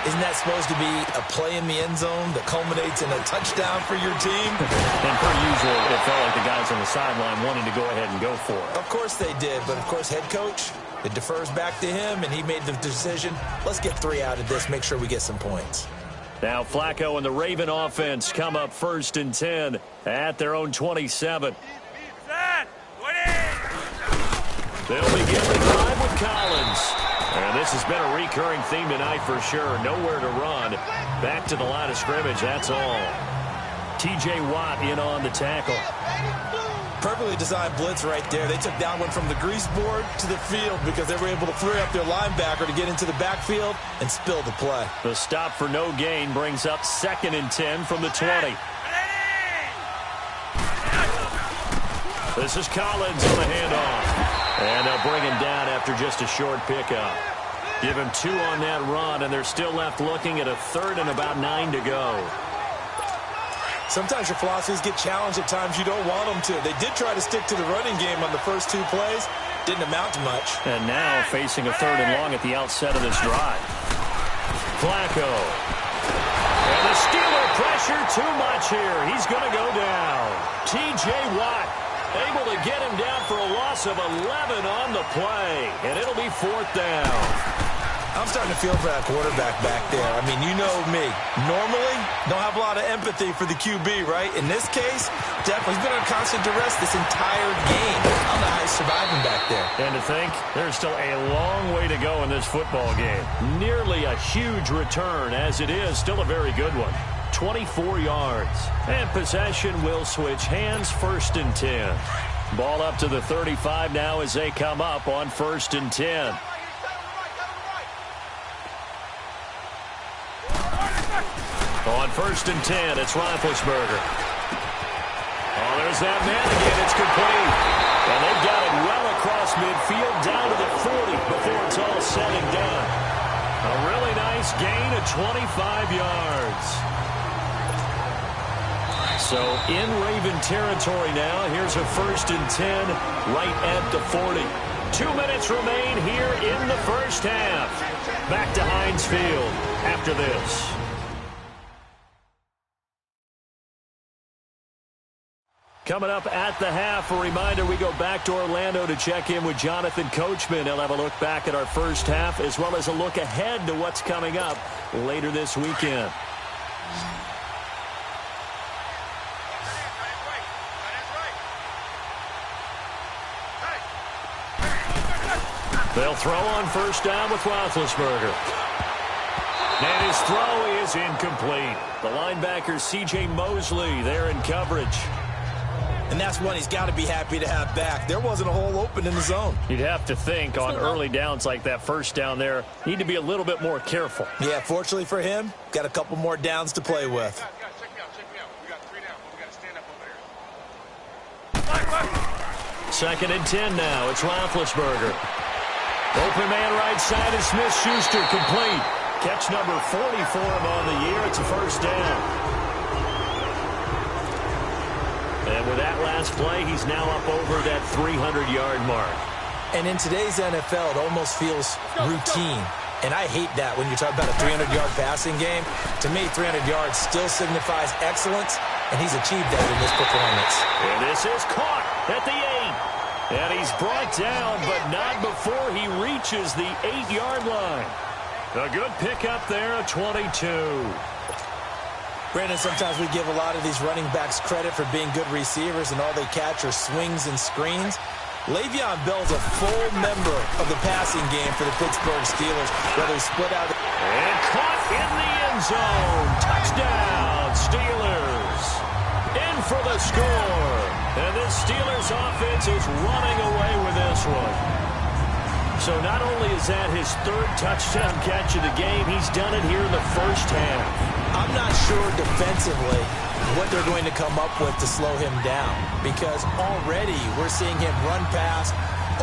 isn't that supposed to be a play in the end zone that culminates in a touchdown for your team?
And per usual, it felt like the guys on the sideline wanted to go ahead and go for it.
Of course they did, but of course head coach, it defers back to him, and he made the decision, let's get 3 out of this, make sure we get some points.
Now Flacco and the Raven offense come up 1st and 10 at their own 27. They'll begin the drive with Collins. And this has been a recurring theme tonight for sure. Nowhere to run. Back to the line of scrimmage, that's all. T.J. Watt in on the tackle.
Perfectly designed blitz right there. They took that one from the grease board to the field because they were able to free up their linebacker to get into the backfield and spill the play.
The stop for no gain brings up 2nd and 10 from the 20. This is Collins on the handoff. And they'll bring him down after just a short pickup. Give him 2 on that run, and they're still left looking at a 3rd and about 9 to go.
Sometimes your philosophies get challenged at times you don't want them to. They did try to stick to the running game on the first 2 plays. Didn't amount to much.
And now facing a 3rd and long at the outset of this drive. Flacco. And the Steeler pressure too much here. He's going to go down. T.J. Watt able to get him down for a loss of 11 on the play. And it'll be 4th down.
I'm starting to feel for that quarterback back there. I mean, you know me. Normally, don't have a lot of empathy for the QB, right? In this case, definitely he's been under constant duress this entire game. I don't know how he's surviving back there.
And to think, there's still a long way to go in this football game. Nearly a huge return, as it is still a very good one. 24 yards. And possession will switch hands, 1st and 10. Ball up to the 35 now as they come up on 1st and 10. On 1st and 10, it's Roethlisberger. Oh, there's that man again. It's complete. And they've got it well across midfield down to the 40 before it's all said and done. A really nice gain of 25 yards. So in Raven territory now. Here's a 1st and 10 right at the 40. 2 minutes remain here in the first half. Back to Heinz Field after this. Coming up at the half, a reminder, we go back to Orlando to check in with Jonathan Coachman. He'll have a look back at our first half as well as a look ahead to what's coming up later this weekend. They'll throw on 1st down with Roethlisberger. And his throw is incomplete. The linebacker C.J. Mosley there in coverage.
And that's one he's got to be happy to have back. There wasn't a hole open in the zone.
You'd have to think on early downs like that 1st down there, need to be a little bit more careful.
Yeah, fortunately for him, got a couple more downs to play with.
Check me out. We got 3 down. We got to stand up over there.
2nd and 10 now. It's Roethlisberger. Open man right side is Smith-Schuster, complete. Catch number 40 for him on the year. It's a 1st down. And with that last play, he's now up over that 300-yard mark.
And in today's NFL, it almost feels routine. And I hate that when you talk about a 300-yard passing game. To me, 300 yards still signifies excellence, and he's achieved that in this performance.
And this is caught at the 8. And he's brought down, but not before he reaches the 8-yard line. A good pickup there, a 22.
Brandon, sometimes we give a lot of these running backs credit for being good receivers, and all they catch are swings and screens. Le'Veon Bell's a full member of the passing game for the Pittsburgh Steelers, whether he split out.
And caught in the end zone. Touchdown, Steelers. In for the score. And this Steelers offense is running away with this one. So not only is that his 3rd touchdown catch of the game, he's done it here in the first half.
I'm not sure defensively what they're going to come up with to slow him down, because already we're seeing him run past,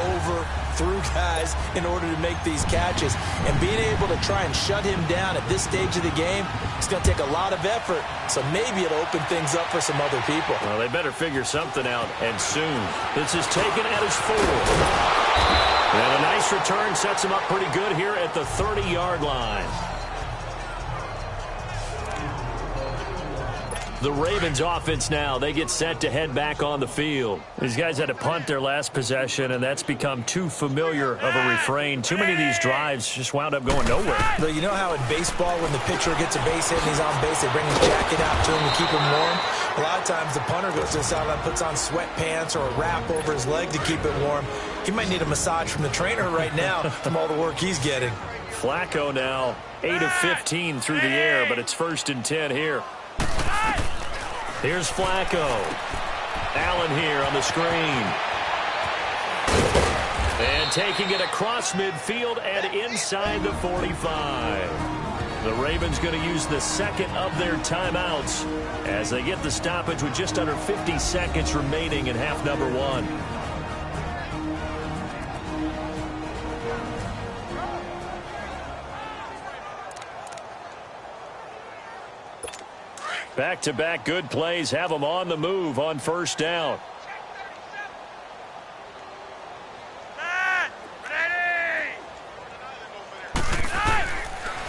over, through guys in order to make these catches. And being able to try and shut him down at this stage of the game, it's going to take a lot of effort. So maybe it'll open things up for some other people.
Well, they better figure something out, and soon. This is taken at his 4. And a nice return sets him up pretty good here at the 30-yard line. The Ravens offense now, they get set to head back on the field. These guys had to punt their last possession, and that's become too familiar of a refrain. Too many of these drives just wound up going nowhere.
But you know how in baseball, when the pitcher gets a base hit and he's on base, they bring his jacket out to him to keep him warm? A lot of times the punter goes to the sideline, puts on sweatpants or a wrap over his leg to keep it warm. He might need a massage from the trainer right now from all the work he's getting.
Flacco now 8 of 15 through the air, but it's 1st and 10 here. Here's Flacco. Allen here on the screen. And taking it across midfield and inside the 45. The Ravens going to use the second of their timeouts as they get the stoppage with just under 50 seconds remaining in half number 1. Back-to-back good plays have them on the move on 1st down.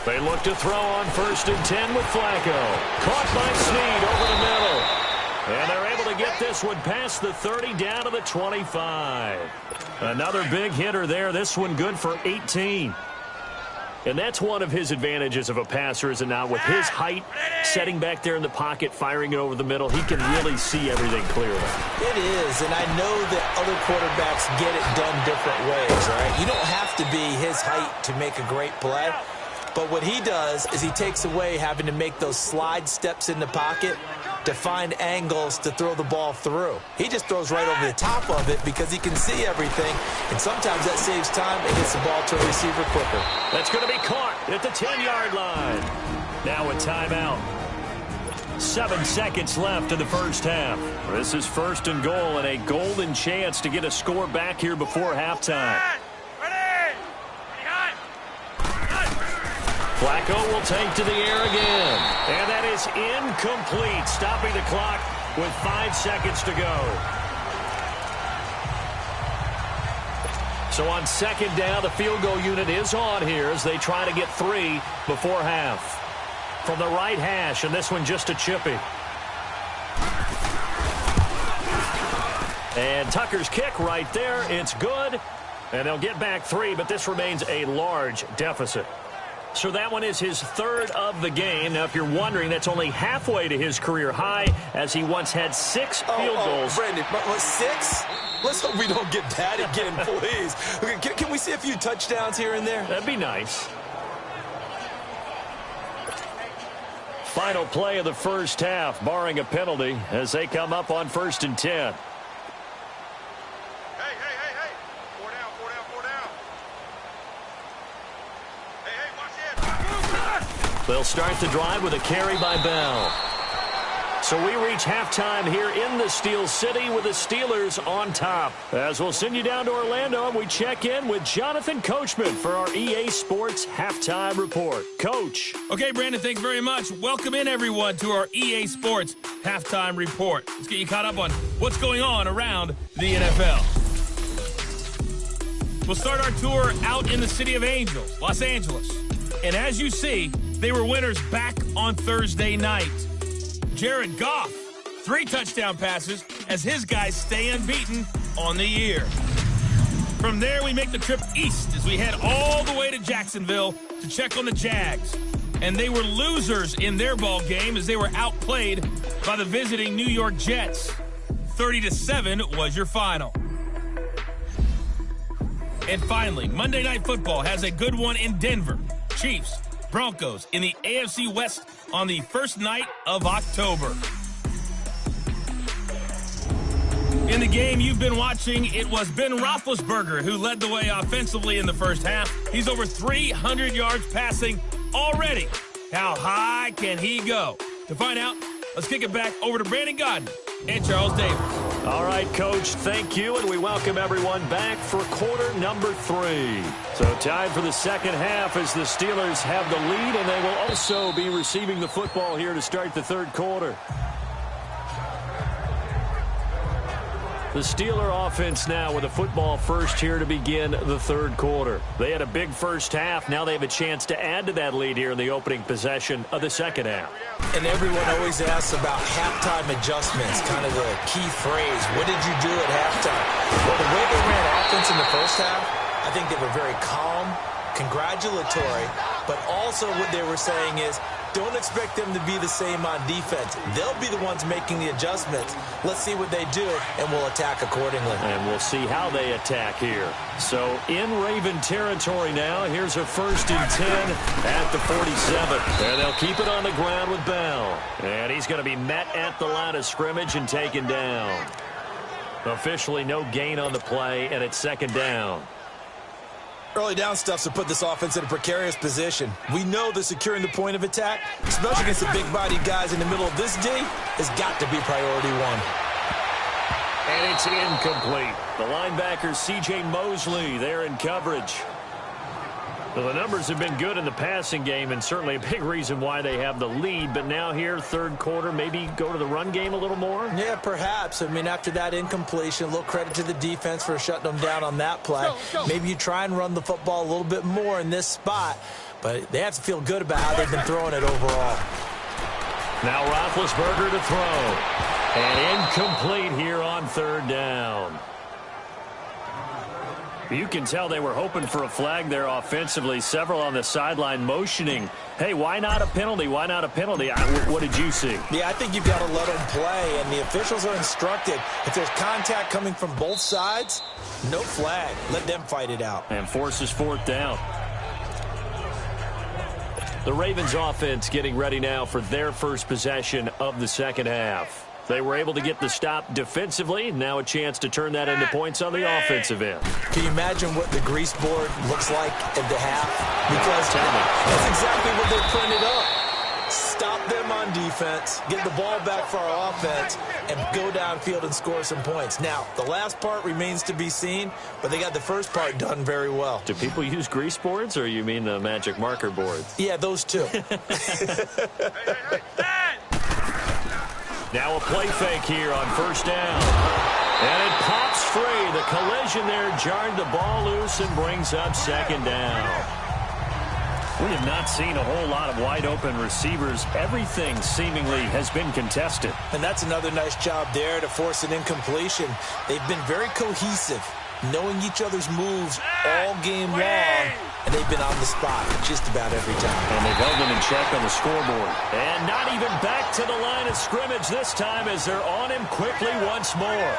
They look to throw on 1st and 10 with Flacco. Caught by Snead over the middle. And they're able to get this one past the 30 down to the 25. Another big hitter there. This one good for 18. And that's one of his advantages of a passer, is it not? With his height, setting back there in the pocket, firing it over the middle, he can really see everything clearly.
It is, and I know that other quarterbacks get it done different ways, right? You don't have to be his height to make a great play. But what he does is he takes away having to make those slide steps in the pocket to find angles to throw the ball through. He just throws right over the top of it because he can see everything, and sometimes that saves time and gets the ball to a receiver quicker.
That's going to be caught at the 10-yard line. Now a timeout. 7 seconds left in the 1st half. This is 1st and goal and a golden chance to get a score back here before halftime. Flacco will take to the air again. And that is incomplete, stopping the clock with 5 seconds to go. So on 2nd down, the field goal unit is on here as they try to get 3 before half. From the right hash, and this one just a chippy. And Tucker's kick right there. It's good. And they'll get back 3, but this remains a large deficit. So that one is his 3rd of the game. Now, if you're wondering, that's only halfway to his career high, as he once had 6 field goals.
Brandon, what, 6? Let's hope we don't get that again, please. Can we see a few touchdowns here and there?
That'd be nice. Final play of the 1st half, barring a penalty, as they come up on 1st and 10. They'll start the drive with a carry by Bell. So we reach halftime here in the Steel City with the Steelers on top. As we'll send you down to Orlando, and we check in with Jonathan Coachman for our EA Sports Halftime Report. Coach.
Okay, Brandon, thanks very much. Welcome in, everyone, to our EA Sports Halftime Report. Let's get you caught up on what's going on around the NFL. We'll start our tour out in the city of Angels, Los Angeles. And as you see, they were winners back on Thursday night. Jared Goff, 3 touchdown passes as his guys stay unbeaten on the year. From there, we make the trip east as we head all the way to Jacksonville to check on the Jags. And they were losers in their ball game as they were outplayed by the visiting New York Jets. 30-7 was your final. And finally, Monday Night Football has a good one in Denver. Chiefs, Broncos in the AFC West on the first night of October. In the game you've been watching, it was Ben Roethlisberger who led the way offensively in the first half. He's over 300 yards passing already. How high can he go? To find out, let's kick it back over to Brandon Gaudin and Charles Davis.
All right, Coach, thank you, and we welcome everyone back for quarter number 3. So time for the second half as the Steelers have the lead, and they will also be receiving the football here to start the 3rd quarter. The Steeler offense now with a football first here to begin the third quarter. They had a big first half. Now they have a chance to add to that lead here in the opening possession of the second half.
And everyone always asks about halftime adjustments, kind of the key phrase. What did you do at halftime? Well, the way they ran offense in the first half, I think they were very calm, congratulatory, but also what they were saying is, don't expect them to be the same on defense. They'll be the ones making the adjustments. Let's see what they do, and we'll attack accordingly.
And we'll see how they attack here. So in Raven territory now, here's a 1st and 10 at the 47. And they'll keep it on the ground with Bell. And he's going to be met at the line of scrimmage and taken down. Officially no gain on the play, and it's second down.
Early down stuff to put this offense in a precarious position. We know that securing the point of attack, especially against the big-bodied guys in the middle of this D, has got to be priority one.
And it's incomplete. The linebacker, C.J. Mosley, there in coverage. Well, the numbers have been good in the passing game, and certainly a big reason why they have the lead. But now here, third quarter, maybe go to the run game a little more?
Yeah, perhaps. I mean, after that incompletion, a little credit to the defense for shutting them down on that play. Maybe you try and run the football a little bit more in this spot. But they have to feel good about how they've been throwing it overall.
Now Roethlisberger to throw. And incomplete here on third down. You can tell they were hoping for a flag there offensively. Several on the sideline motioning, hey, why not a penalty? Why not a penalty? What did you see?
Yeah, I think you've got to let them play, and the officials are instructed. If there's contact coming from both sides, no flag. Let them fight it out.
And forces fourth down. The Ravens offense getting ready now for their first possession of the second half. They were able to get the stop defensively. Now a chance to turn that into points on the offensive end.
Can you imagine what the grease board looks like at the half? Because that's exactly what they printed up. Stop them on defense, get the ball back for our offense, and go downfield and score some points. Now, the last part remains to be seen, but they got the first part done very well.
Do people use grease boards, or you mean the magic marker boards?
Yeah, those two.
Now a play fake here on first down. And it pops free. The collision there jarred the ball loose and brings up second down. We have not seen a whole lot of wide open receivers. Everything seemingly has been contested.
And that's another nice job there to force an incompletion. They've been very cohesive, knowing each other's moves all game long. And they've been on the spot just about every time.
And they've held them in check on the scoreboard. And not even back to the line of scrimmage this time as they're on him quickly once more.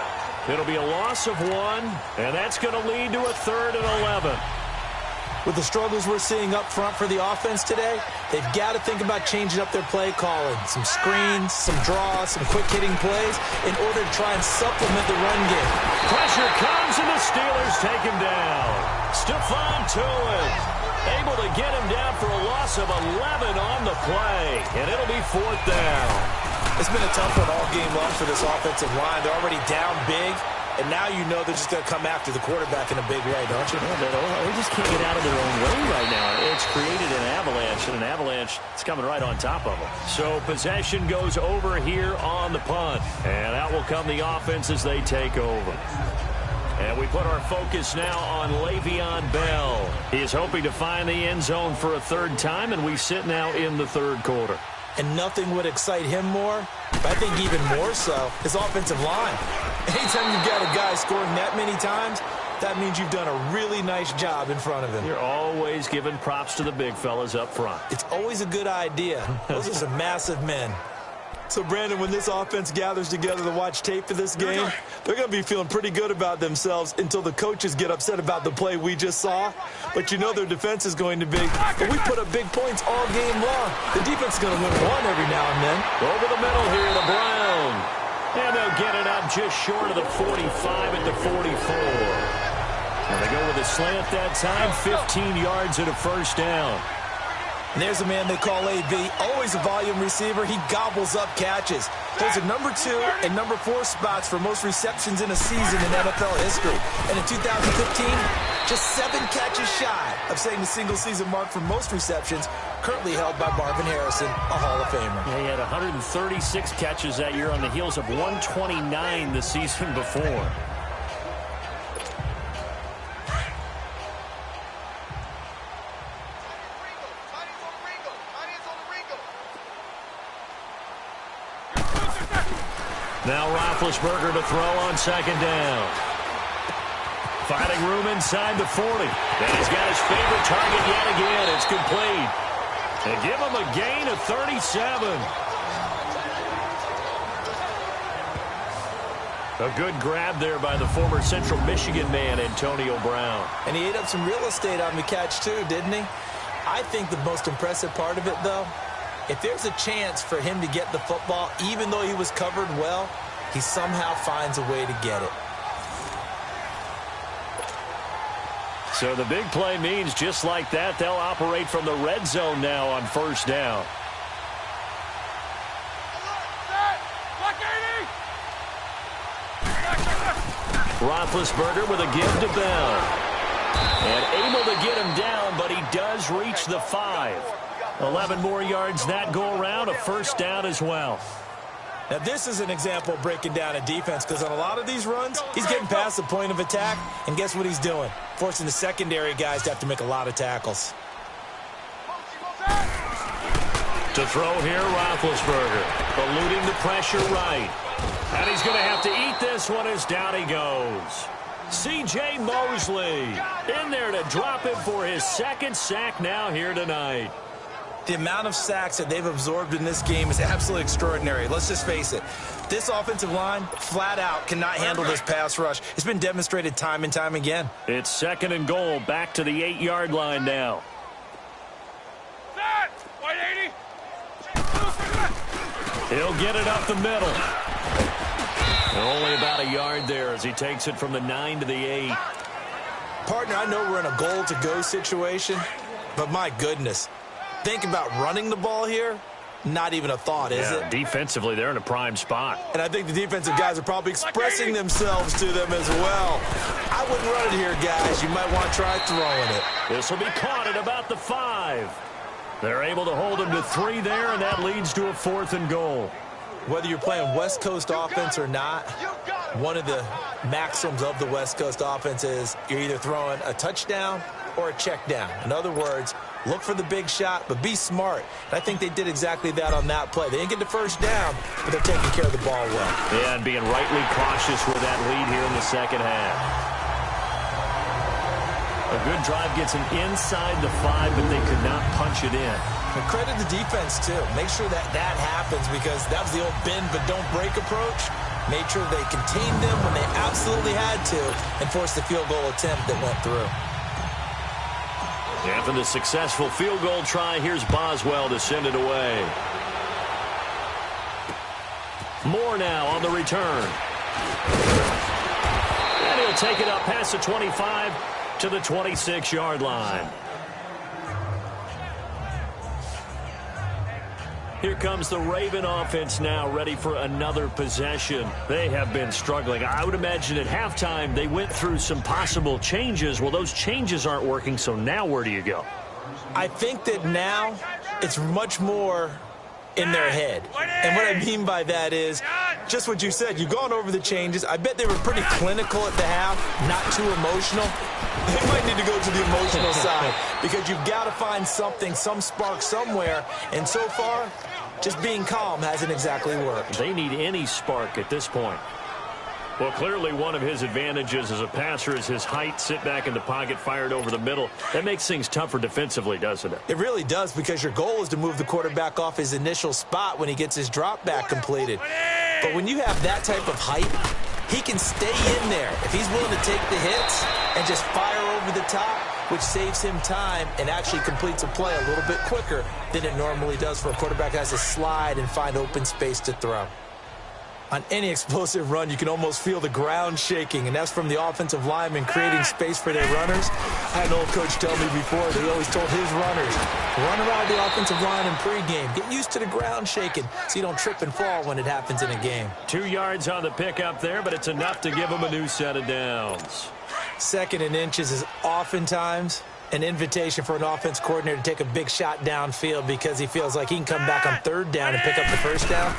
It'll be a loss of one, and that's going to lead to a 3rd and 11.
With the struggles we're seeing up front for the offense today, they've got to think about changing up their play calling. Some screens, some draws, some quick-hitting plays in order to try and supplement the run game.
Pressure comes, and the Steelers take him down. Stephon Tuitt able to get him down for a loss of 11 on the play, and it'll be 4th down.
It's been a tough one all game long for this offensive line. They're already down big, and now you know they're just going to come after the quarterback in a big way, don't you?
Yeah, they just can't get out of their own way right now. It's created an avalanche, and an avalanche is coming right on top of them. So possession goes over here on the punt, and out will come the offense as they take over. And we put our focus now on Le'Veon Bell. He is hoping to find the end zone for a 3rd time, and we sit now in the 3rd quarter.
And nothing would excite him more, but I think even more so, his offensive line. Anytime you've got a guy scoring that many times, that means you've done a really nice job in front of him.
You're always giving props to the big fellas up front.
It's always a good idea. Those are some massive men. So, Brandon, when this offense gathers together to watch tape for this game, they're going to be feeling pretty good about themselves until the coaches get upset about the play we just saw. But you know their defense is going to be. But we put up big points all game long. The defense is going to win one every now and then.
Over the middle here to Brown. And they'll get it up just short of the 45 at the 44. And they go with a slant that time, 15 yards and a 1st down.
And there's a man they call AB, always a volume receiver. He gobbles up catches. Holds a number 2 and number 4 spots for most receptions in a season in NFL history. And in 2015, just 7 catches shy of setting the single-season mark for most receptions, currently held by Marvin Harrison, a Hall of Famer.
Yeah, he had 136 catches that year on the heels of 129 the season before. Now Roethlisberger to throw on second down. Finding room inside the 40. And he's got his favorite target yet again. It's complete. And give him a gain of 37. A good grab there by the former Central Michigan man, Antonio Brown.
And he ate up some real estate on the catch, too, didn't he? I think the most impressive part of it, though, if there's a chance for him to get the football, even though he was covered well, he somehow finds a way to get it.
So the big play means just like that, they'll operate from the red zone now on first down. Roethlisberger with a give to Bell. And able to get him down, but he does reach the 5. 11 more yards that go around, a first down as well.
Now, this is an example of breaking down a defense, because on a lot of these runs, he's getting past the point of attack, and guess what he's doing? Forcing the secondary guys to have to make a lot of tackles.
To throw here, Roethlisberger, eluding the pressure right. And he's going to have to eat this one as down he goes. C.J. Mosley in there to drop him for his second sack now here tonight.
The amount of sacks that they've absorbed in this game is absolutely extraordinary. Let's just face it. This offensive line, flat out, cannot handle this pass rush. It's been demonstrated time and time again.
It's second and goal, back to the 8-yard line now. He'll get it up the middle. Only about a yard there as he takes it from the 9 to the 8.
Partner, I know we're in a goal-to-go situation, but my goodness. Think about running the ball here. Not even a thought, is it?
Defensively, they're in a prime spot.
And I think the defensive guys are probably expressing themselves to them as well. I wouldn't run it here, guys. You might want to try throwing it.
This will be caught at about the 5. They're able to hold him to 3 there, and that leads to a 4th and goal.
Whether you're playing West Coast offense or not, one of the maxims of the West Coast offense is you're either throwing a touchdown or a check down. In other words, look for the big shot, but be smart. And I think they did exactly that on that play. They didn't get the first down, but they're taking care of the ball well.
Yeah, and being rightly cautious with that lead here in the second half. A good drive gets them inside the 5, but they could not punch it in.
And credit the defense, too. Make sure that that happens, because that was the old bend but don't break approach. Made sure they contained them when they absolutely had to and forced the field goal attempt that went through.
After the successful field goal try, here's Boswell to send it away. Moore now on the return. And he'll take it up past the 25 to the 26-yard line. Here comes the Raven offense now, ready for another possession. They have been struggling. I would imagine at halftime they went through some possible changes. Well, those changes aren't working, so now where do you go?
I think that now it's much more in their head. And what I mean by that is just what you said. You've gone over the changes. I bet they were pretty clinical at the half, not too emotional. They might need to go to the emotional side, because you've got to find something, some spark somewhere. And so far, just being calm hasn't exactly worked.
They need any spark at this point. Well, clearly one of his advantages as a passer is his height. Sit back in the pocket, fired over the middle. That makes things tougher defensively, doesn't it?
It really does, because your goal is to move the quarterback off his initial spot when he gets his drop back completed. But when you have that type of height, he can stay in there if he's willing to take the hits and just fire over the top, which saves him time and actually completes a play a little bit quicker than it normally does for a quarterback that has to slide and find open space to throw. On any explosive run, you can almost feel the ground shaking, and that's from the offensive linemen creating space for their runners. I had an old coach tell me before that he always told his runners, run around the offensive line in pregame. Get used to the ground shaking so you don't trip and fall when it happens in a game.
2 yards on the pickup there, but it's enough to give them a new set of downs.
2nd and inches is oftentimes an invitation for an offense coordinator to take a big shot downfield, because he feels like he can come back on 3rd down and pick up the 1st down.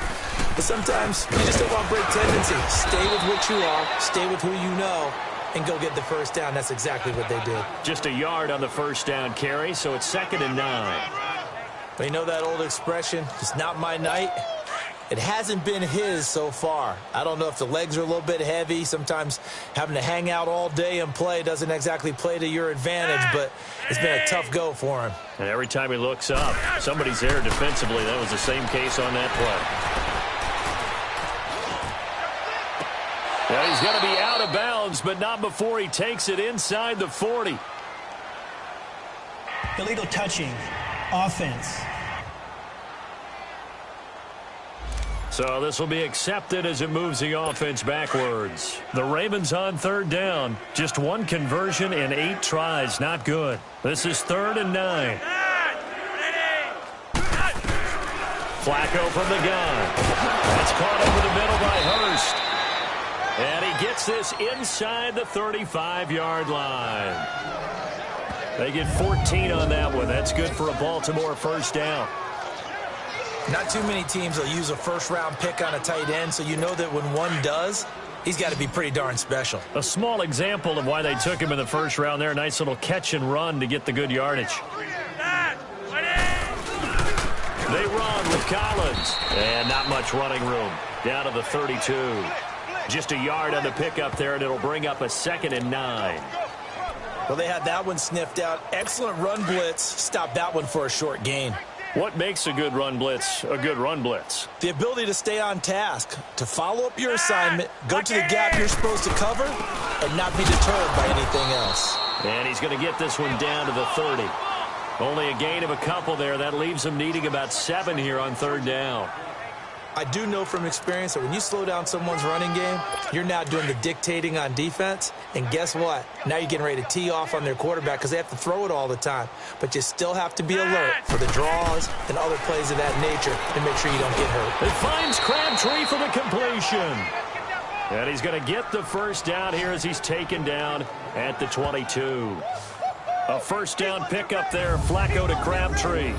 But sometimes you just don't want break tendency. Stay with what you are, stay with who you know, and go get the 1st down. That's exactly what they did.
Just a yard on the 1st down carry, so it's 2nd and 9.
But you know that old expression, it's not my night? It hasn't been his so far. I don't know if the legs are a little bit heavy. Sometimes having to hang out all day and play doesn't exactly play to your advantage, but it's been a tough go for him.
And every time he looks up, somebody's there defensively. That was the same case on that play. Well, he's going to be out of bounds, but not before he takes it inside the 40.
Illegal touching. Offense.
So this will be accepted as it moves the offense backwards. The Ravens on third down. Just one conversion in 8 tries. Not good. This is 3rd and 9. Flacco from the gun. That's caught over the middle by Hurst. And he gets this inside the 35-yard line. They get 14 on that one. That's good for a Baltimore first down.
Not too many teams will use a first-round pick on a tight end, so you know that when one does, he's got to be pretty darn special.
A small example of why they took him in the first round there. Nice little catch and run to get the good yardage. They run with Collins. And not much running room. Down to the 32. Just a yard on the pickup there, and it'll bring up a 2nd and 9.
Well, they had that one sniffed out. Excellent run blitz. Stopped that one for a short gain.
What makes a good run blitz a good run blitz?
The ability to stay on task, to follow up your assignment, go to the gap you're supposed to cover, and not be deterred by anything else.
And he's going to get this one down to the 30. Only a gain of a couple there. That leaves him needing about 7 here on 3rd down.
I do know from experience that when you slow down someone's running game, you're now doing the dictating on defense. And guess what? Now you're getting ready to tee off on their quarterback because they have to throw it all the time. But you still have to be alert for the draws and other plays of that nature to make sure you don't get hurt.
It finds Crabtree for the completion. And he's going to get the first down here as he's taken down at the 22. A first down pickup there, Flacco to Crabtree.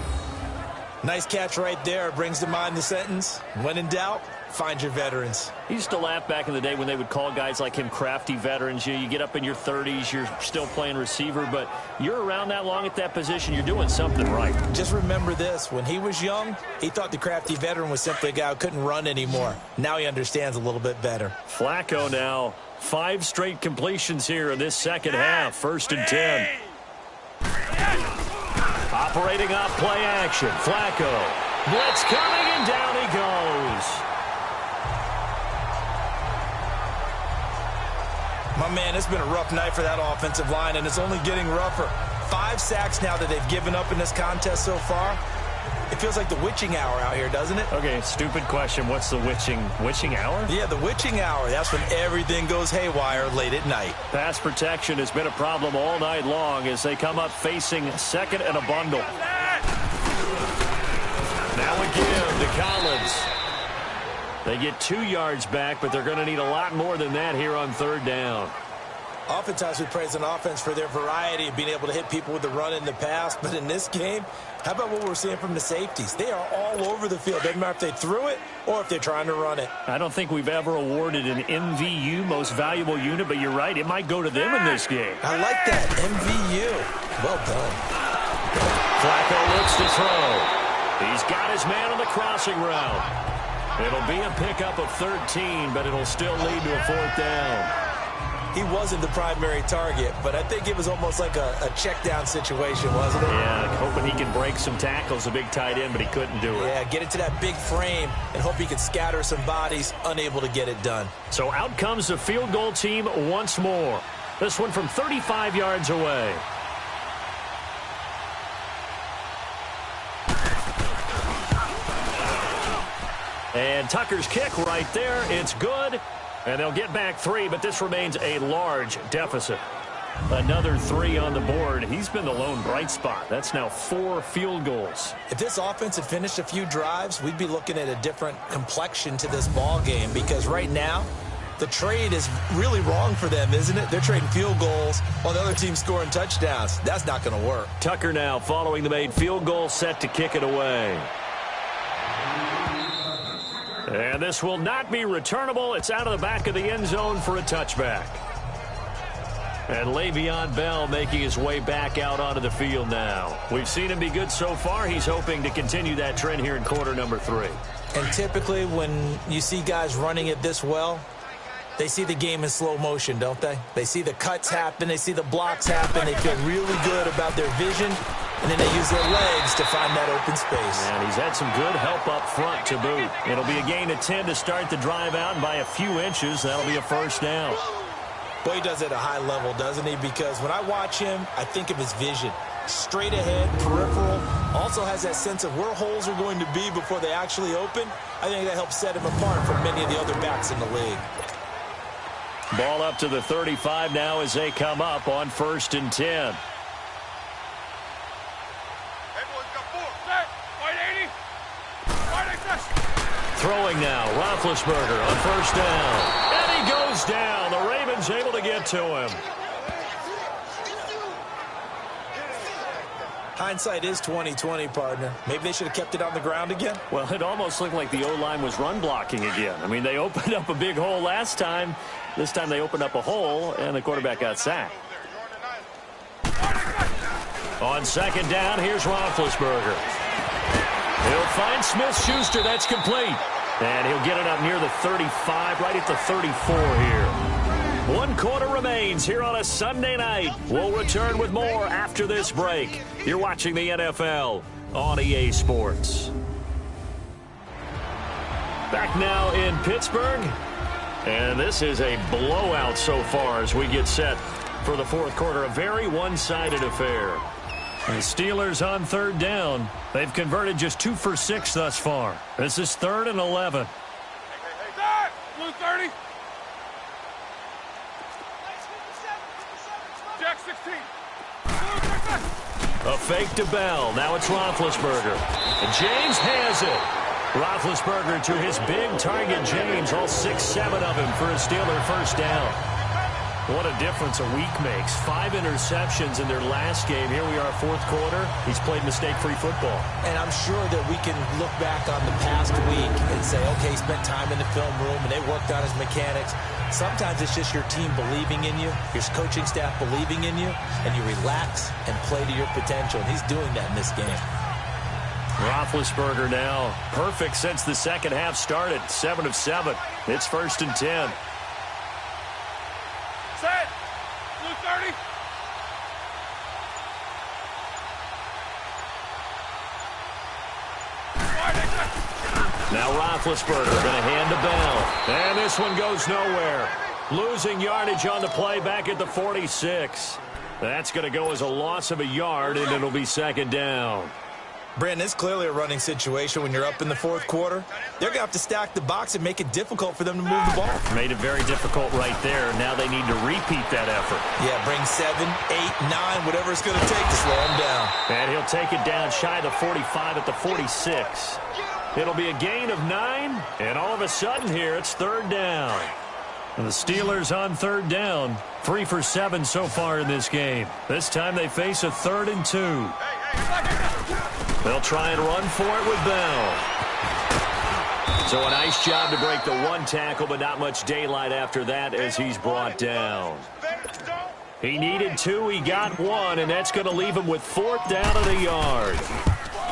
Nice catch right there. Brings to mind the sentence, when in doubt, find your veterans.
He used to laugh back in the day when they would call guys like him crafty veterans. You get up in your 30s, you're still playing receiver, but you're around that long at that position, you're doing something right.
Just remember this. When he was young, he thought the crafty veteran was simply a guy who couldn't run anymore. Now he understands a little bit better.
Flacco now, 5 straight completions here in this second half. 1st and 10. Operating off play action. Flacco. Blitz coming, and down he goes.
My man, it's been a rough night for that offensive line, and it's only getting rougher. 5 sacks now that they've given up in this contest so far. It feels like the witching hour out here, doesn't it?
Okay, stupid question. What's the witching hour?
Yeah, the witching hour. That's when everything goes haywire late at night.
Pass protection has been a problem all night long as they come up facing 2nd and a bundle. Now again to Collins. They get 2 yards back, but they're going to need a lot more than that here on 3rd down.
Oftentimes we praise an offense for their variety of being able to hit people with the run in the pass, but in this game, how about what we're seeing from the safeties? They are all over the field. Doesn't matter if they threw it or if they're trying to run it.
I don't think we've ever awarded an MVU, most valuable unit, but you're right, it might go to them in this game.
I like that, MVU. Well done.
Flacco looks to throw. He's got his man on the crossing route. It'll be a pickup of 13, but it'll still lead to a 4th down.
He wasn't the primary target, but I think it was almost like a check-down situation, wasn't it?
Yeah, hoping he can break some tackles, a big tight end, but he couldn't do it.
Yeah, get into that big frame and hope he can scatter some bodies, unable to get it done.
So out comes the field goal team once more. This one from 35 yards away. And Tucker's kick right there. It's good. And they'll get back 3, but this remains a large deficit. Another 3 on the board. He's been the lone bright spot. That's now 4 field goals.
If this offense had finished a few drives, we'd be looking at a different complexion to this ball game, because right now, the trade is really wrong for them, isn't it? They're trading field goals while the other team's scoring touchdowns. That's not going to work.
Tucker now following the made field goal, set to kick it away. And this will not be returnable. It's out of the back of the end zone for a touchback. And Le'Veon Bell making his way back out onto the field now. We've seen him be good so far. He's hoping to continue that trend here in quarter number 3.
And typically when you see guys running it this well, they see the game in slow motion, don't they? They see the cuts happen. They see the blocks happen. They feel really good about their vision. And then they use their legs to find that open space.
And he's had some good help up front to boot. It'll be a gain of 10 to start the drive out, and by a few inches, that'll be a first down.
Boy, he does it at a high level, doesn't he? Because when I watch him, I think of his vision. Straight ahead, peripheral. Also has that sense of where holes are going to be before they actually open. I think that helps set him apart from many of the other backs in the league.
Ball up to the 35 now as they come up on 1st and 10. Throwing now, Roethlisberger on 1st down. And he goes down. The Ravens able to get to him.
Hindsight is 20/20, partner. Maybe they should have kept it on the ground again.
Well, it almost looked like the O-line was run blocking again. I mean, they opened up a big hole last time. This time they opened up a hole, and the quarterback got sacked. On 2nd down, here's Roethlisberger. He'll find Smith-Schuster. That's complete. And he'll get it up near the 35, right at the 34 here. 1 quarter remains here on a Sunday night. We'll return with more after this break. You're watching the NFL on EA Sports. Back now in Pittsburgh. And this is a blowout so far as we get set for the 4th quarter. A very one-sided affair. The Steelers on 3rd down. They've converted just 2 for 6 thus far. This is 3rd and 11.
Blue 30. Jack 16.
A fake to Bell. Now it's Roethlisberger. And James has it. Roethlisberger to his big target, James. All 6-7 of him for a Steeler 1st down. What a difference a week makes. 5 interceptions in their last game. Here we are, 4th quarter. He's played mistake-free football.
And I'm sure that we can look back on the past week and say, okay, he spent time in the film room and they worked on his mechanics. Sometimes it's just your team believing in you, your coaching staff believing in you, and you relax and play to your potential. And he's doing that in this game.
Roethlisberger now perfect since the second half started. 7 of 7. It's 1st and 10.
Set. Blue 30.
Now Roethlisberger going to hand to Bell. And this one goes nowhere. Losing yardage on the play back at the 46. That's going to go as a loss of a yard, and it'll be 2nd down.
Brandon, it's clearly a running situation when you're up in the 4th quarter. They're going to have to stack the box and make it difficult for them to move the ball.
Made it very difficult right there. Now they need to repeat that effort.
Yeah, bring 7, 8, 9, whatever it's going to take to slow him down.
And he'll take it down shy of the 45 at the 46. It'll be a gain of 9, and all of a sudden here it's 3rd down. And the Steelers on 3rd down, 3 for 7 so far in this game. This time they face a 3rd and 2. They'll try and run for it with Bell. So a nice job to break the 1 tackle, but not much daylight after that as he's brought down. He needed 2, he got 1, and that's going to leave him with 4th down and a yard.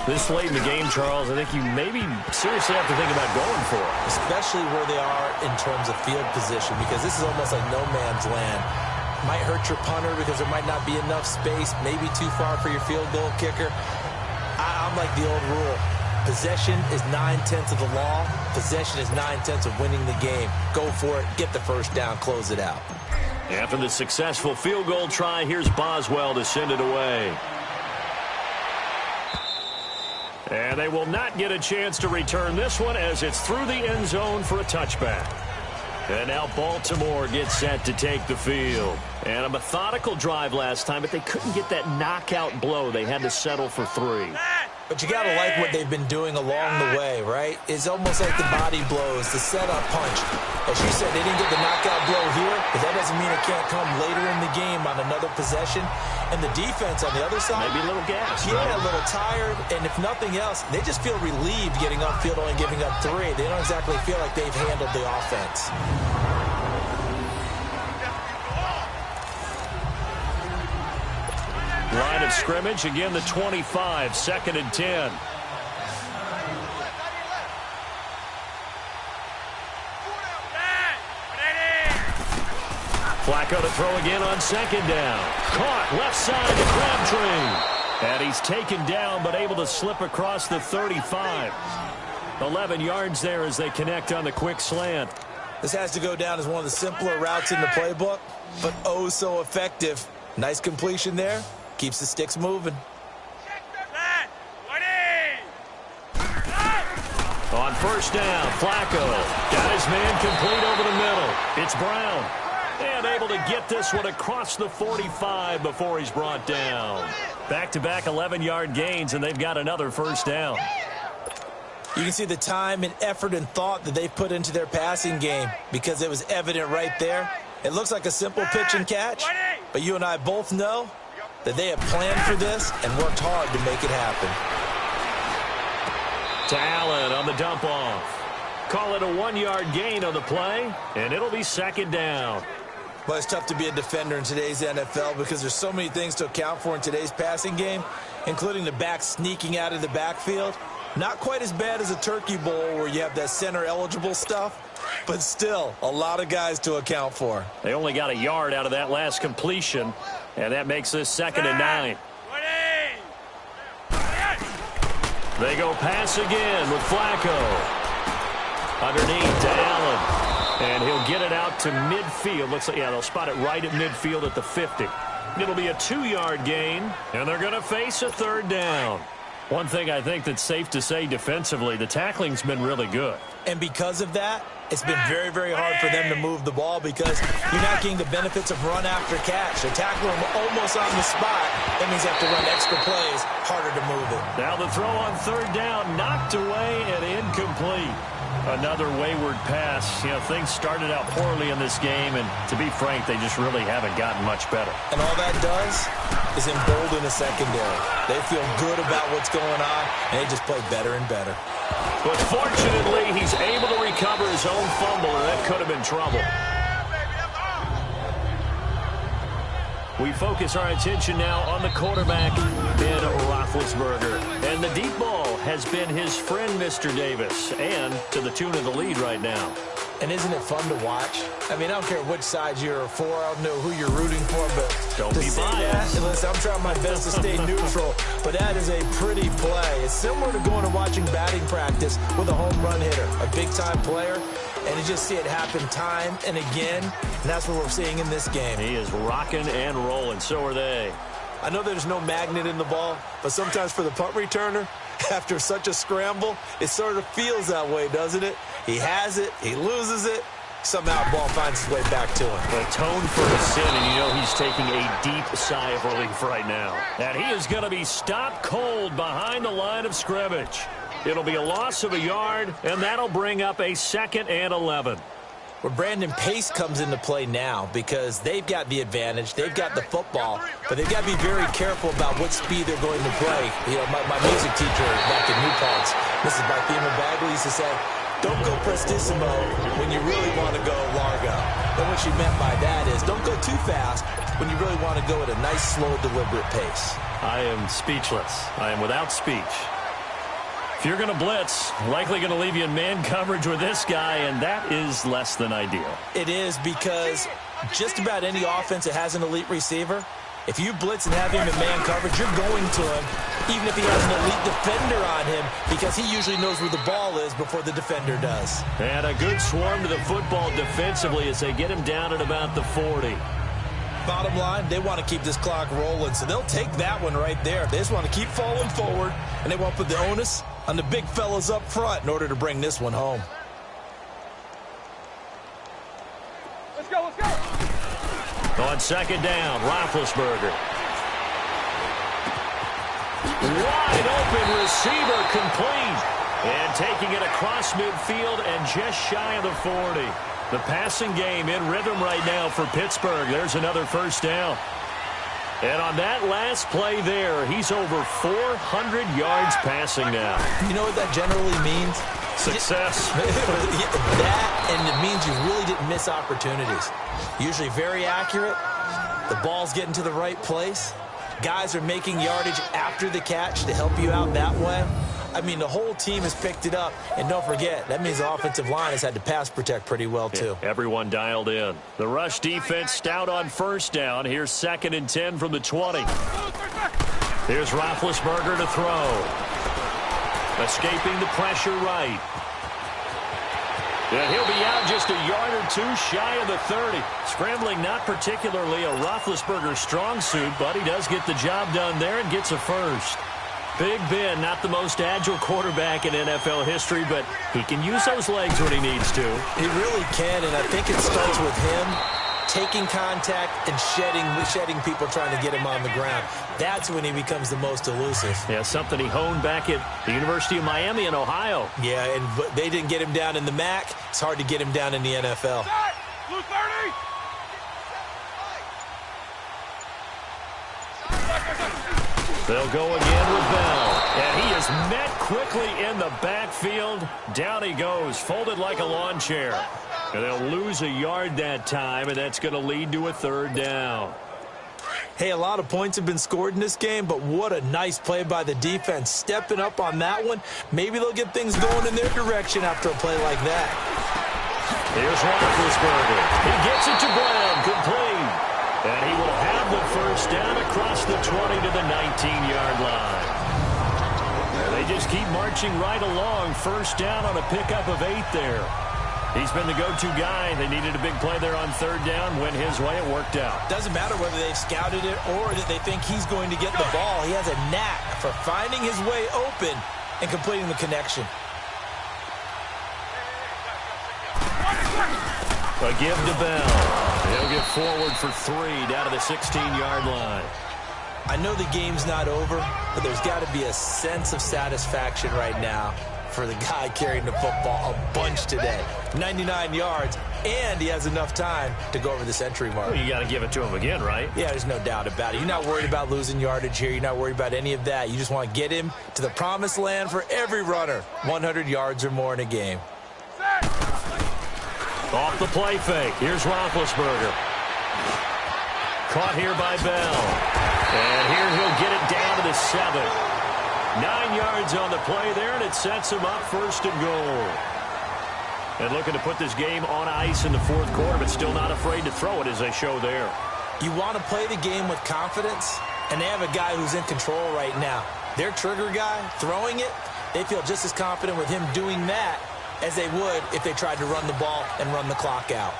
This late in the game, Charles, I think you maybe seriously have to think about going for it.
Especially where they are in terms of field position, because this is almost like no man's land. Might hurt your punter because there might not be enough space, maybe too far for your field goal kicker. I'm like the old rule. Possession is 9/10 of the law. Possession is 9/10 of winning the game. Go for it. Get the 1st down. Close it out.
After the successful field goal try, here's Boswell to send it away. And they will not get a chance to return this one as it's through the end zone for a touchback. And now Baltimore gets set to take the field. And a methodical drive last time, but they couldn't get that knockout blow. They had to settle for 3.
But you got to like what they've been doing along the way, right? It's almost like the body blows, the setup punch. As you said, they didn't get the knockout blow here, but that doesn't mean it can't come later in the game on another possession. And the defense on the other side,
maybe a little gas.
Yeah, right? A little tired. And if nothing else, they just feel relieved getting upfield only giving up 3. They don't exactly feel like they've handled the offense.
Line of scrimmage, again the 25, 2nd and 10. Flacco to throw again on second down. Caught left side to Crabtree. And he's taken down but able to slip across the 35. 11 yards there as they connect on the quick slant.
This has to go down as one of the simpler routes in the playbook, but oh so effective. Nice completion there. Keeps the sticks moving.
On first down, Flacco got his man complete over the middle. It's Brown. And able to get this one across the 45 before he's brought down. Back-to-back 11-yard gains, and they've got another first down.
You can see the time and effort and thought that they've put into their passing game because it was evident right there. It looks like a simple pitch and catch, but you and I both know that they have planned for this and worked hard to make it happen.
To Allen on the dump off. Call it a 1-yard gain on the play, and it'll be second down.
Well, it's tough to be a defender in today's NFL because there's so many things to account for in today's passing game, including the back sneaking out of the backfield. Not quite as bad as a turkey bowl where you have that center-eligible stuff, but still a lot of guys to account for.
They only got a yard out of that last completion, and that makes this 2nd and 9. They go pass again with Flacco. Underneath to Allen. And he'll get it out to midfield. Looks like, yeah, they'll spot it right at midfield at the 50. It'll be a 2-yard gain, and they're going to face a 3rd down. One thing I think that's safe to say defensively, the tackling's been really good.
And because of that, it's been very, very hard for them to move the ball because you're not getting the benefits of run after catch. They tackle them almost on the spot. That means you have to run extra plays, harder to move it.
Now the throw on 3rd down, knocked away and incomplete. Another wayward pass. You know, things started out poorly in this game, and to be frank, they just really haven't gotten much better.
And all that does is embolden the secondary. They feel good about what's going on, and they just play better and better.
But fortunately, he's able to recover his own fumble, and that could have been trouble. We focus our attention now on the quarterback, Ben Roethlisberger. And the deep ball has been his friend, Mr. Davis, and to the tune of the lead right now.
And isn't it fun to watch? I mean, I don't care which side you're for. I don't know who you're rooting for, but
don't be biased.
Listen, I'm trying my best to stay neutral, but that is a pretty play. It's similar to going and watching batting practice with a home run hitter, a big-time player, and you just see it happen time and again, and that's what we're seeing in this game.
He is rocking and rolling. So are they.
I know there's no magnet in the ball, but sometimes for the punt returner, after such a scramble, it sort of feels that way, doesn't it? He has it, he loses it, somehow the ball finds its way back to him.
Atone for his sin, and you know he's taking a deep sigh of relief right now. And he is going to be stopped cold behind the line of scrimmage. It'll be a loss of a yard, and that'll bring up a 2nd and 11.
Where Brandon Pace comes into play now because they've got the advantage, they've got the football, but they've got to be very careful about what speed they're going to play. You know, my music teacher back in New Paltz, Mrs. Barthema Bagley, used to say, don't go prestissimo when you really want to go largo. And what she meant by that is don't go too fast when you really want to go at a nice, slow, deliberate pace.
I am speechless. I am without speech. If you're going to blitz, likely going to leave you in man coverage with this guy, and that is less than ideal.
It is because just about any offense that has an elite receiver, if you blitz and have him in man coverage, you're going to him, even if he has an elite defender on him, because he usually knows where the ball is before the defender does.
And a good swarm to the football defensively as they get him down at about the 40.
Bottom line, they want to keep this clock rolling, so they'll take that one right there. They just want to keep falling forward, and they want to put the onus on the big fellas up front in order to bring this one home.
Let's go, let's go.
On 2nd down, Roethlisberger. Wide open receiver complete. And taking it across midfield and just shy of the 40. The passing game in rhythm right now for Pittsburgh. There's another first down. And on that last play there, he's over 400 yards passing now.
You know what that generally means?
Success.
That, and it means you really didn't miss opportunities. Usually very accurate. The ball's getting to the right place. Guys are making yardage after the catch to help you out that way. I mean, the whole team has picked it up. And don't forget, that means the offensive line has had to pass protect pretty well, too.
Yeah, everyone dialed in. The rush defense stout on first down. Here's 2nd and 10 from the 20. Here's Roethlisberger to throw. Escaping the pressure right. And he'll be out just a yard or two shy of the 30. Scrambling not particularly a Roethlisberger strong suit, but he does get the job done there and gets a first. Big Ben, not the most agile quarterback in NFL history, but he can use those legs when he needs to.
He really can, and I think it starts with him taking contact and shedding people trying to get him on the ground. That's when he becomes the most elusive.
Yeah, something he honed back at the University of Miami in Ohio.
Yeah, and they didn't get him down in the MAC. It's hard to get him down in the NFL.
Blue 30.
They'll go again with Bell. And he is met quickly in the backfield. Down he goes, folded like a lawn chair. And they'll lose a yard that time, and that's going to lead to a 3rd down.
Hey, a lot of points have been scored in this game, but what a nice play by the defense. Stepping up on that one. Maybe they'll get things going in their direction after a play like that.
Here's Roethlisberger. He gets it to Brown, complete. And he will have the first down across the 20 to the 19-yard line. And they just keep marching right along. First down on a pickup of 8 there. He's been the go-to guy. They needed a big play there on 3rd down. Went his way. It worked out.
Doesn't matter whether they've scouted it or that they think he's going to get the ball. He has a knack for finding his way open and completing the connection.
A give to Bell. He'll get forward for 3 down to the 16-yard line.
I know the game's not over, but there's got to be a sense of satisfaction right now for the guy carrying the football a bunch today. 99 yards, and he has enough time to go over the century mark.
Well, you got to give it to him again, right?
Yeah, there's no doubt about it. You're not worried about losing yardage here. You're not worried about any of that. You just want to get him to the promised land for every runner. 100 yards or more in a game.
Off the play fake. Here's Roethlisberger. Caught here by Bell. And here he'll get it down to the 7. 9 yards on the play there, and it sets him up 1st and goal. And looking to put this game on ice in the 4th quarter, but still not afraid to throw it as they show there.
You want to play the game with confidence, and they have a guy who's in control right now. Their trigger guy, throwing it, they feel just as confident with him doing that as they would if they tried to run the ball and run the clock out.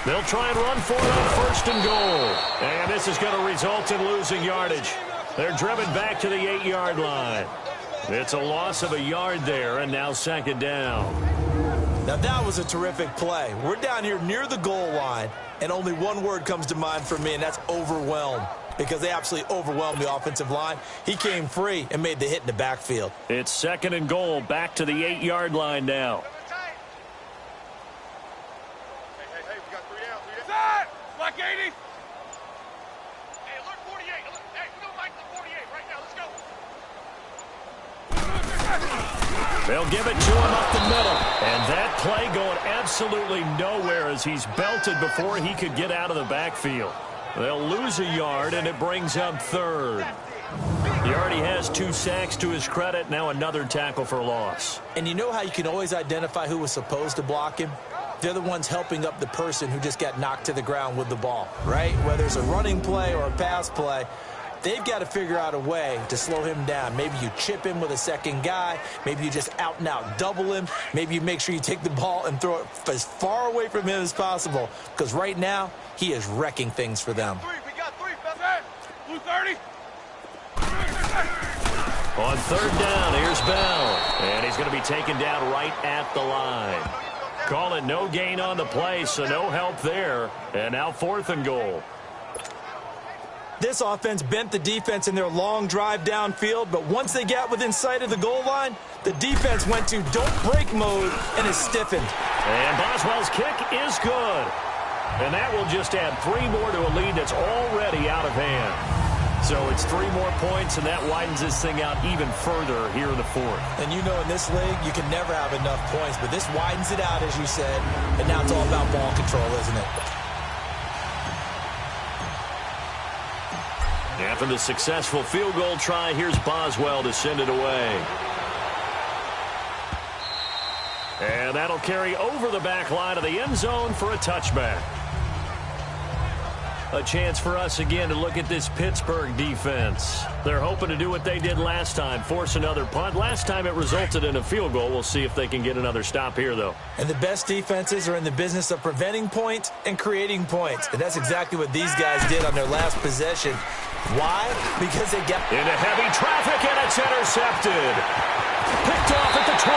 They'll try and run for it on 1st and goal. And this is going to result in losing yardage. They're driven back to the 8-yard line. It's a loss of a yard there, and now 2nd down.
Now that was a terrific play. We're down here near the goal line, and only one word comes to mind for me, and that's overwhelmed, because they absolutely overwhelmed the offensive line. He came free and made the hit in the backfield.
It's 2nd and goal, back to the 8-yard line now.
Hey, we got 3 down. Set! Black 80! Hey, alert 48. Hey, we go back to the 48 right now. Let's go.
They'll give it to him up the middle. And that play going absolutely nowhere as he's belted before he could get out of the backfield. They'll lose a yard, and it brings up 3rd. He already has 2 sacks to his credit. Now another tackle for loss.
And you know how you can always identify who was supposed to block him? They're the ones helping up the person who just got knocked to the ground with the ball, right? Whether it's a running play or a pass play, they've got to figure out a way to slow him down. Maybe you chip him with a second guy. Maybe you just out-and-out double him. Maybe you make sure you take the ball and throw it as far away from him as possible, because right now he is wrecking things for them.
We got 3. Blue 30.
On 3rd down, here's Bell. And he's going to be taken down right at the line. Call it no gain on the play, so no help there. And now 4th and goal.
This offense bent the defense in their long drive downfield, but once they got within sight of the goal line, the defense went to don't break mode and is stiffened.
And Boswell's kick is good. And that will just add 3 more to a lead that's already out of hand. So it's 3 more points, and that widens this thing out even further here in the fourth.
And you know in this league, you can never have enough points, but this widens it out, as you said, and now it's all about ball control, isn't it?
After the successful field goal try, here's Boswell to send it away. And that'll carry over the back line of the end zone for a touchback. A chance for us again to look at this Pittsburgh defense. They're hoping to do what they did last time, force another punt. Last time it resulted in a field goal. We'll see if they can get another stop here, though.
And the best defenses are in the business of preventing points and creating points. And that's exactly what these guys did on their last possession. Why? Because they get
into heavy traffic, and it's intercepted. Picked off at the 28,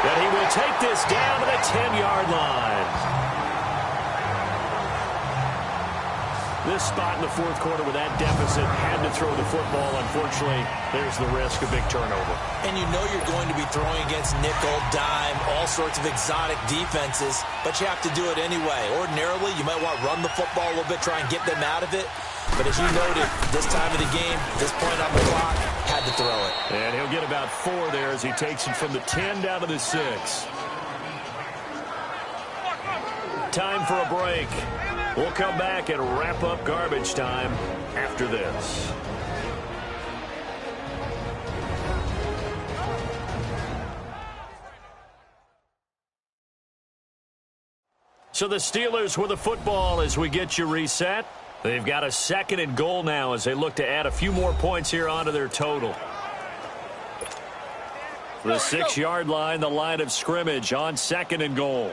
and he will take this down to the 10-yard line. This spot in the fourth quarter with that deficit, had to throw the football. Unfortunately, there's the risk of big turnover.
And you know you're going to be throwing against nickel, dime, all sorts of exotic defenses, but you have to do it anyway. Ordinarily, you might want to run the football a little bit, try and get them out of it. But as you noted, this time of the game, this point on the clock, had to throw it.
And he'll get about 4 there as he takes it from the 10 down to the 6. Time for a break. We'll come back and wrap up garbage time after this. So the Steelers with the football as we get you reset. They've got a 2nd and goal now as they look to add a few more points here onto their total. The 6-yard line, the line of scrimmage on 2nd and goal.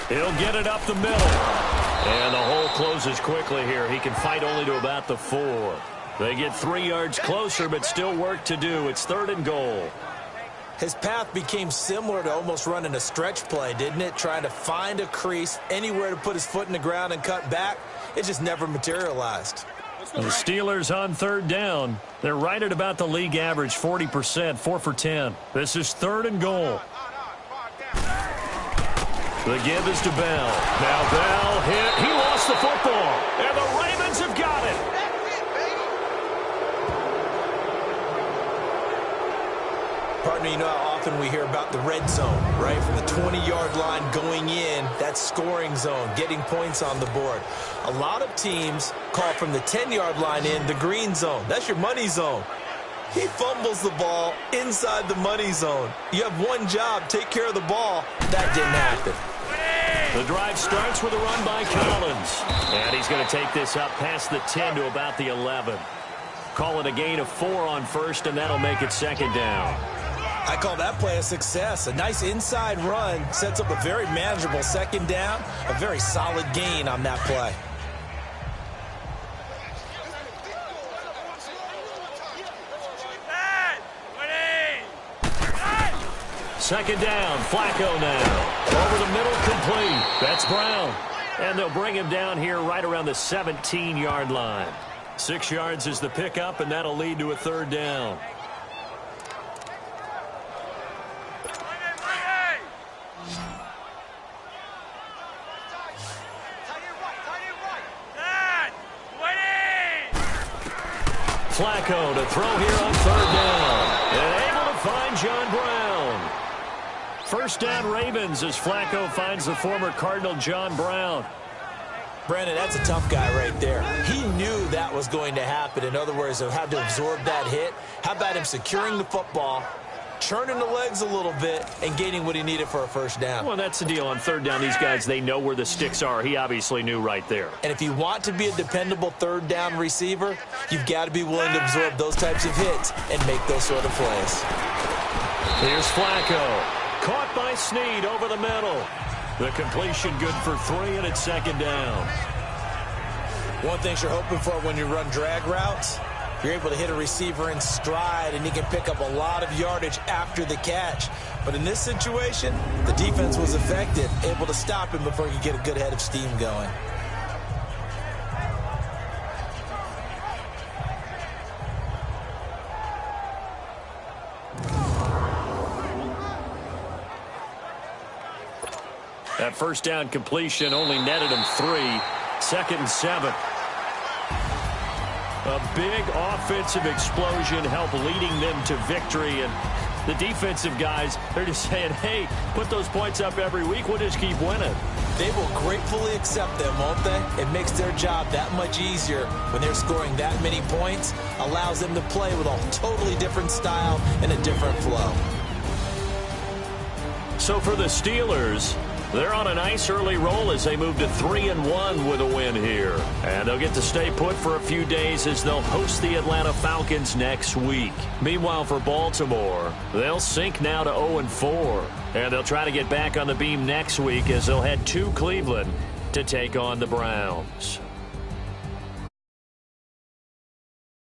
He'll get it up the middle. And the hole closes quickly here. He can fight only to about the 4. They get 3 yards closer, but still work to do. It's 3rd and goal.
His path became similar to almost running a stretch play, didn't it? Trying to find a crease, anywhere to put his foot in the ground and cut back. It just never materialized.
The Steelers on 3rd down. They're right at about the league average, 40%, 4 for 10. This is 3rd and goal. The give is to Bell. Now Bell hit. He lost the football. And the Ravens have got it.
Partner, you know how often we hear about the red zone, right? From the 20-yard line going in, that scoring zone, getting points on the board. A lot of teams call from the 10-yard line in the green zone. That's your money zone. He fumbles the ball inside the money zone. You have one job, take care of the ball. That didn't happen.
The drive starts with a run by Collins. And he's going to take this up past the 10 to about the 11. Call it a gain of 4 on 1st, and that'll make it 2nd down.
I call that play a success. A nice inside run sets up a very manageable 2nd down. A very solid gain on that play.
Second down, Flacco now. Over the middle, complete. That's Brown. And they'll bring him down here right around the 17-yard line. 6 yards is the pickup, and that'll lead to a 3rd down. Flacco to throw here on 3rd down. And able to find John Brown. 1st down Ravens as Flacco finds the former Cardinal John Brown.
Brandon, that's a tough guy right there. He knew that was going to happen. In other words, he had to absorb that hit. How about him securing the football, churning the legs a little bit, and gaining what he needed for a 1st down?
Well, that's the deal. On 3rd down, these guys, they know where the sticks are. He obviously knew right there.
And if you want to be a dependable 3rd down receiver, you've got to be willing to absorb those types of hits and make those sort of plays.
Here's Flacco. Caught by Snead over the middle. The completion good for 3, and it's 2nd down.
One thing you're hoping for when you run drag routes, you're able to hit a receiver in stride, and he can pick up a lot of yardage after the catch. But in this situation, the defense was effective, able to stop him before he could get a good head of steam going.
That first down completion only netted him 3. 2nd and 7. A big offensive explosion helped leading them to victory. And the defensive guys, they're just saying, hey, put those points up every week. We'll just keep winning.
They will gratefully accept them, won't they? It makes their job that much easier when they're scoring that many points. Allows them to play with a totally different style and a different flow.
So for the Steelers, they're on a nice early roll as they move to 3-1 with a win here. And they'll get to stay put for a few days as they'll host the Atlanta Falcons next week. Meanwhile, for Baltimore, they'll sink now to 0-4. And they'll try to get back on the beam next week as they'll head to Cleveland to take on the Browns.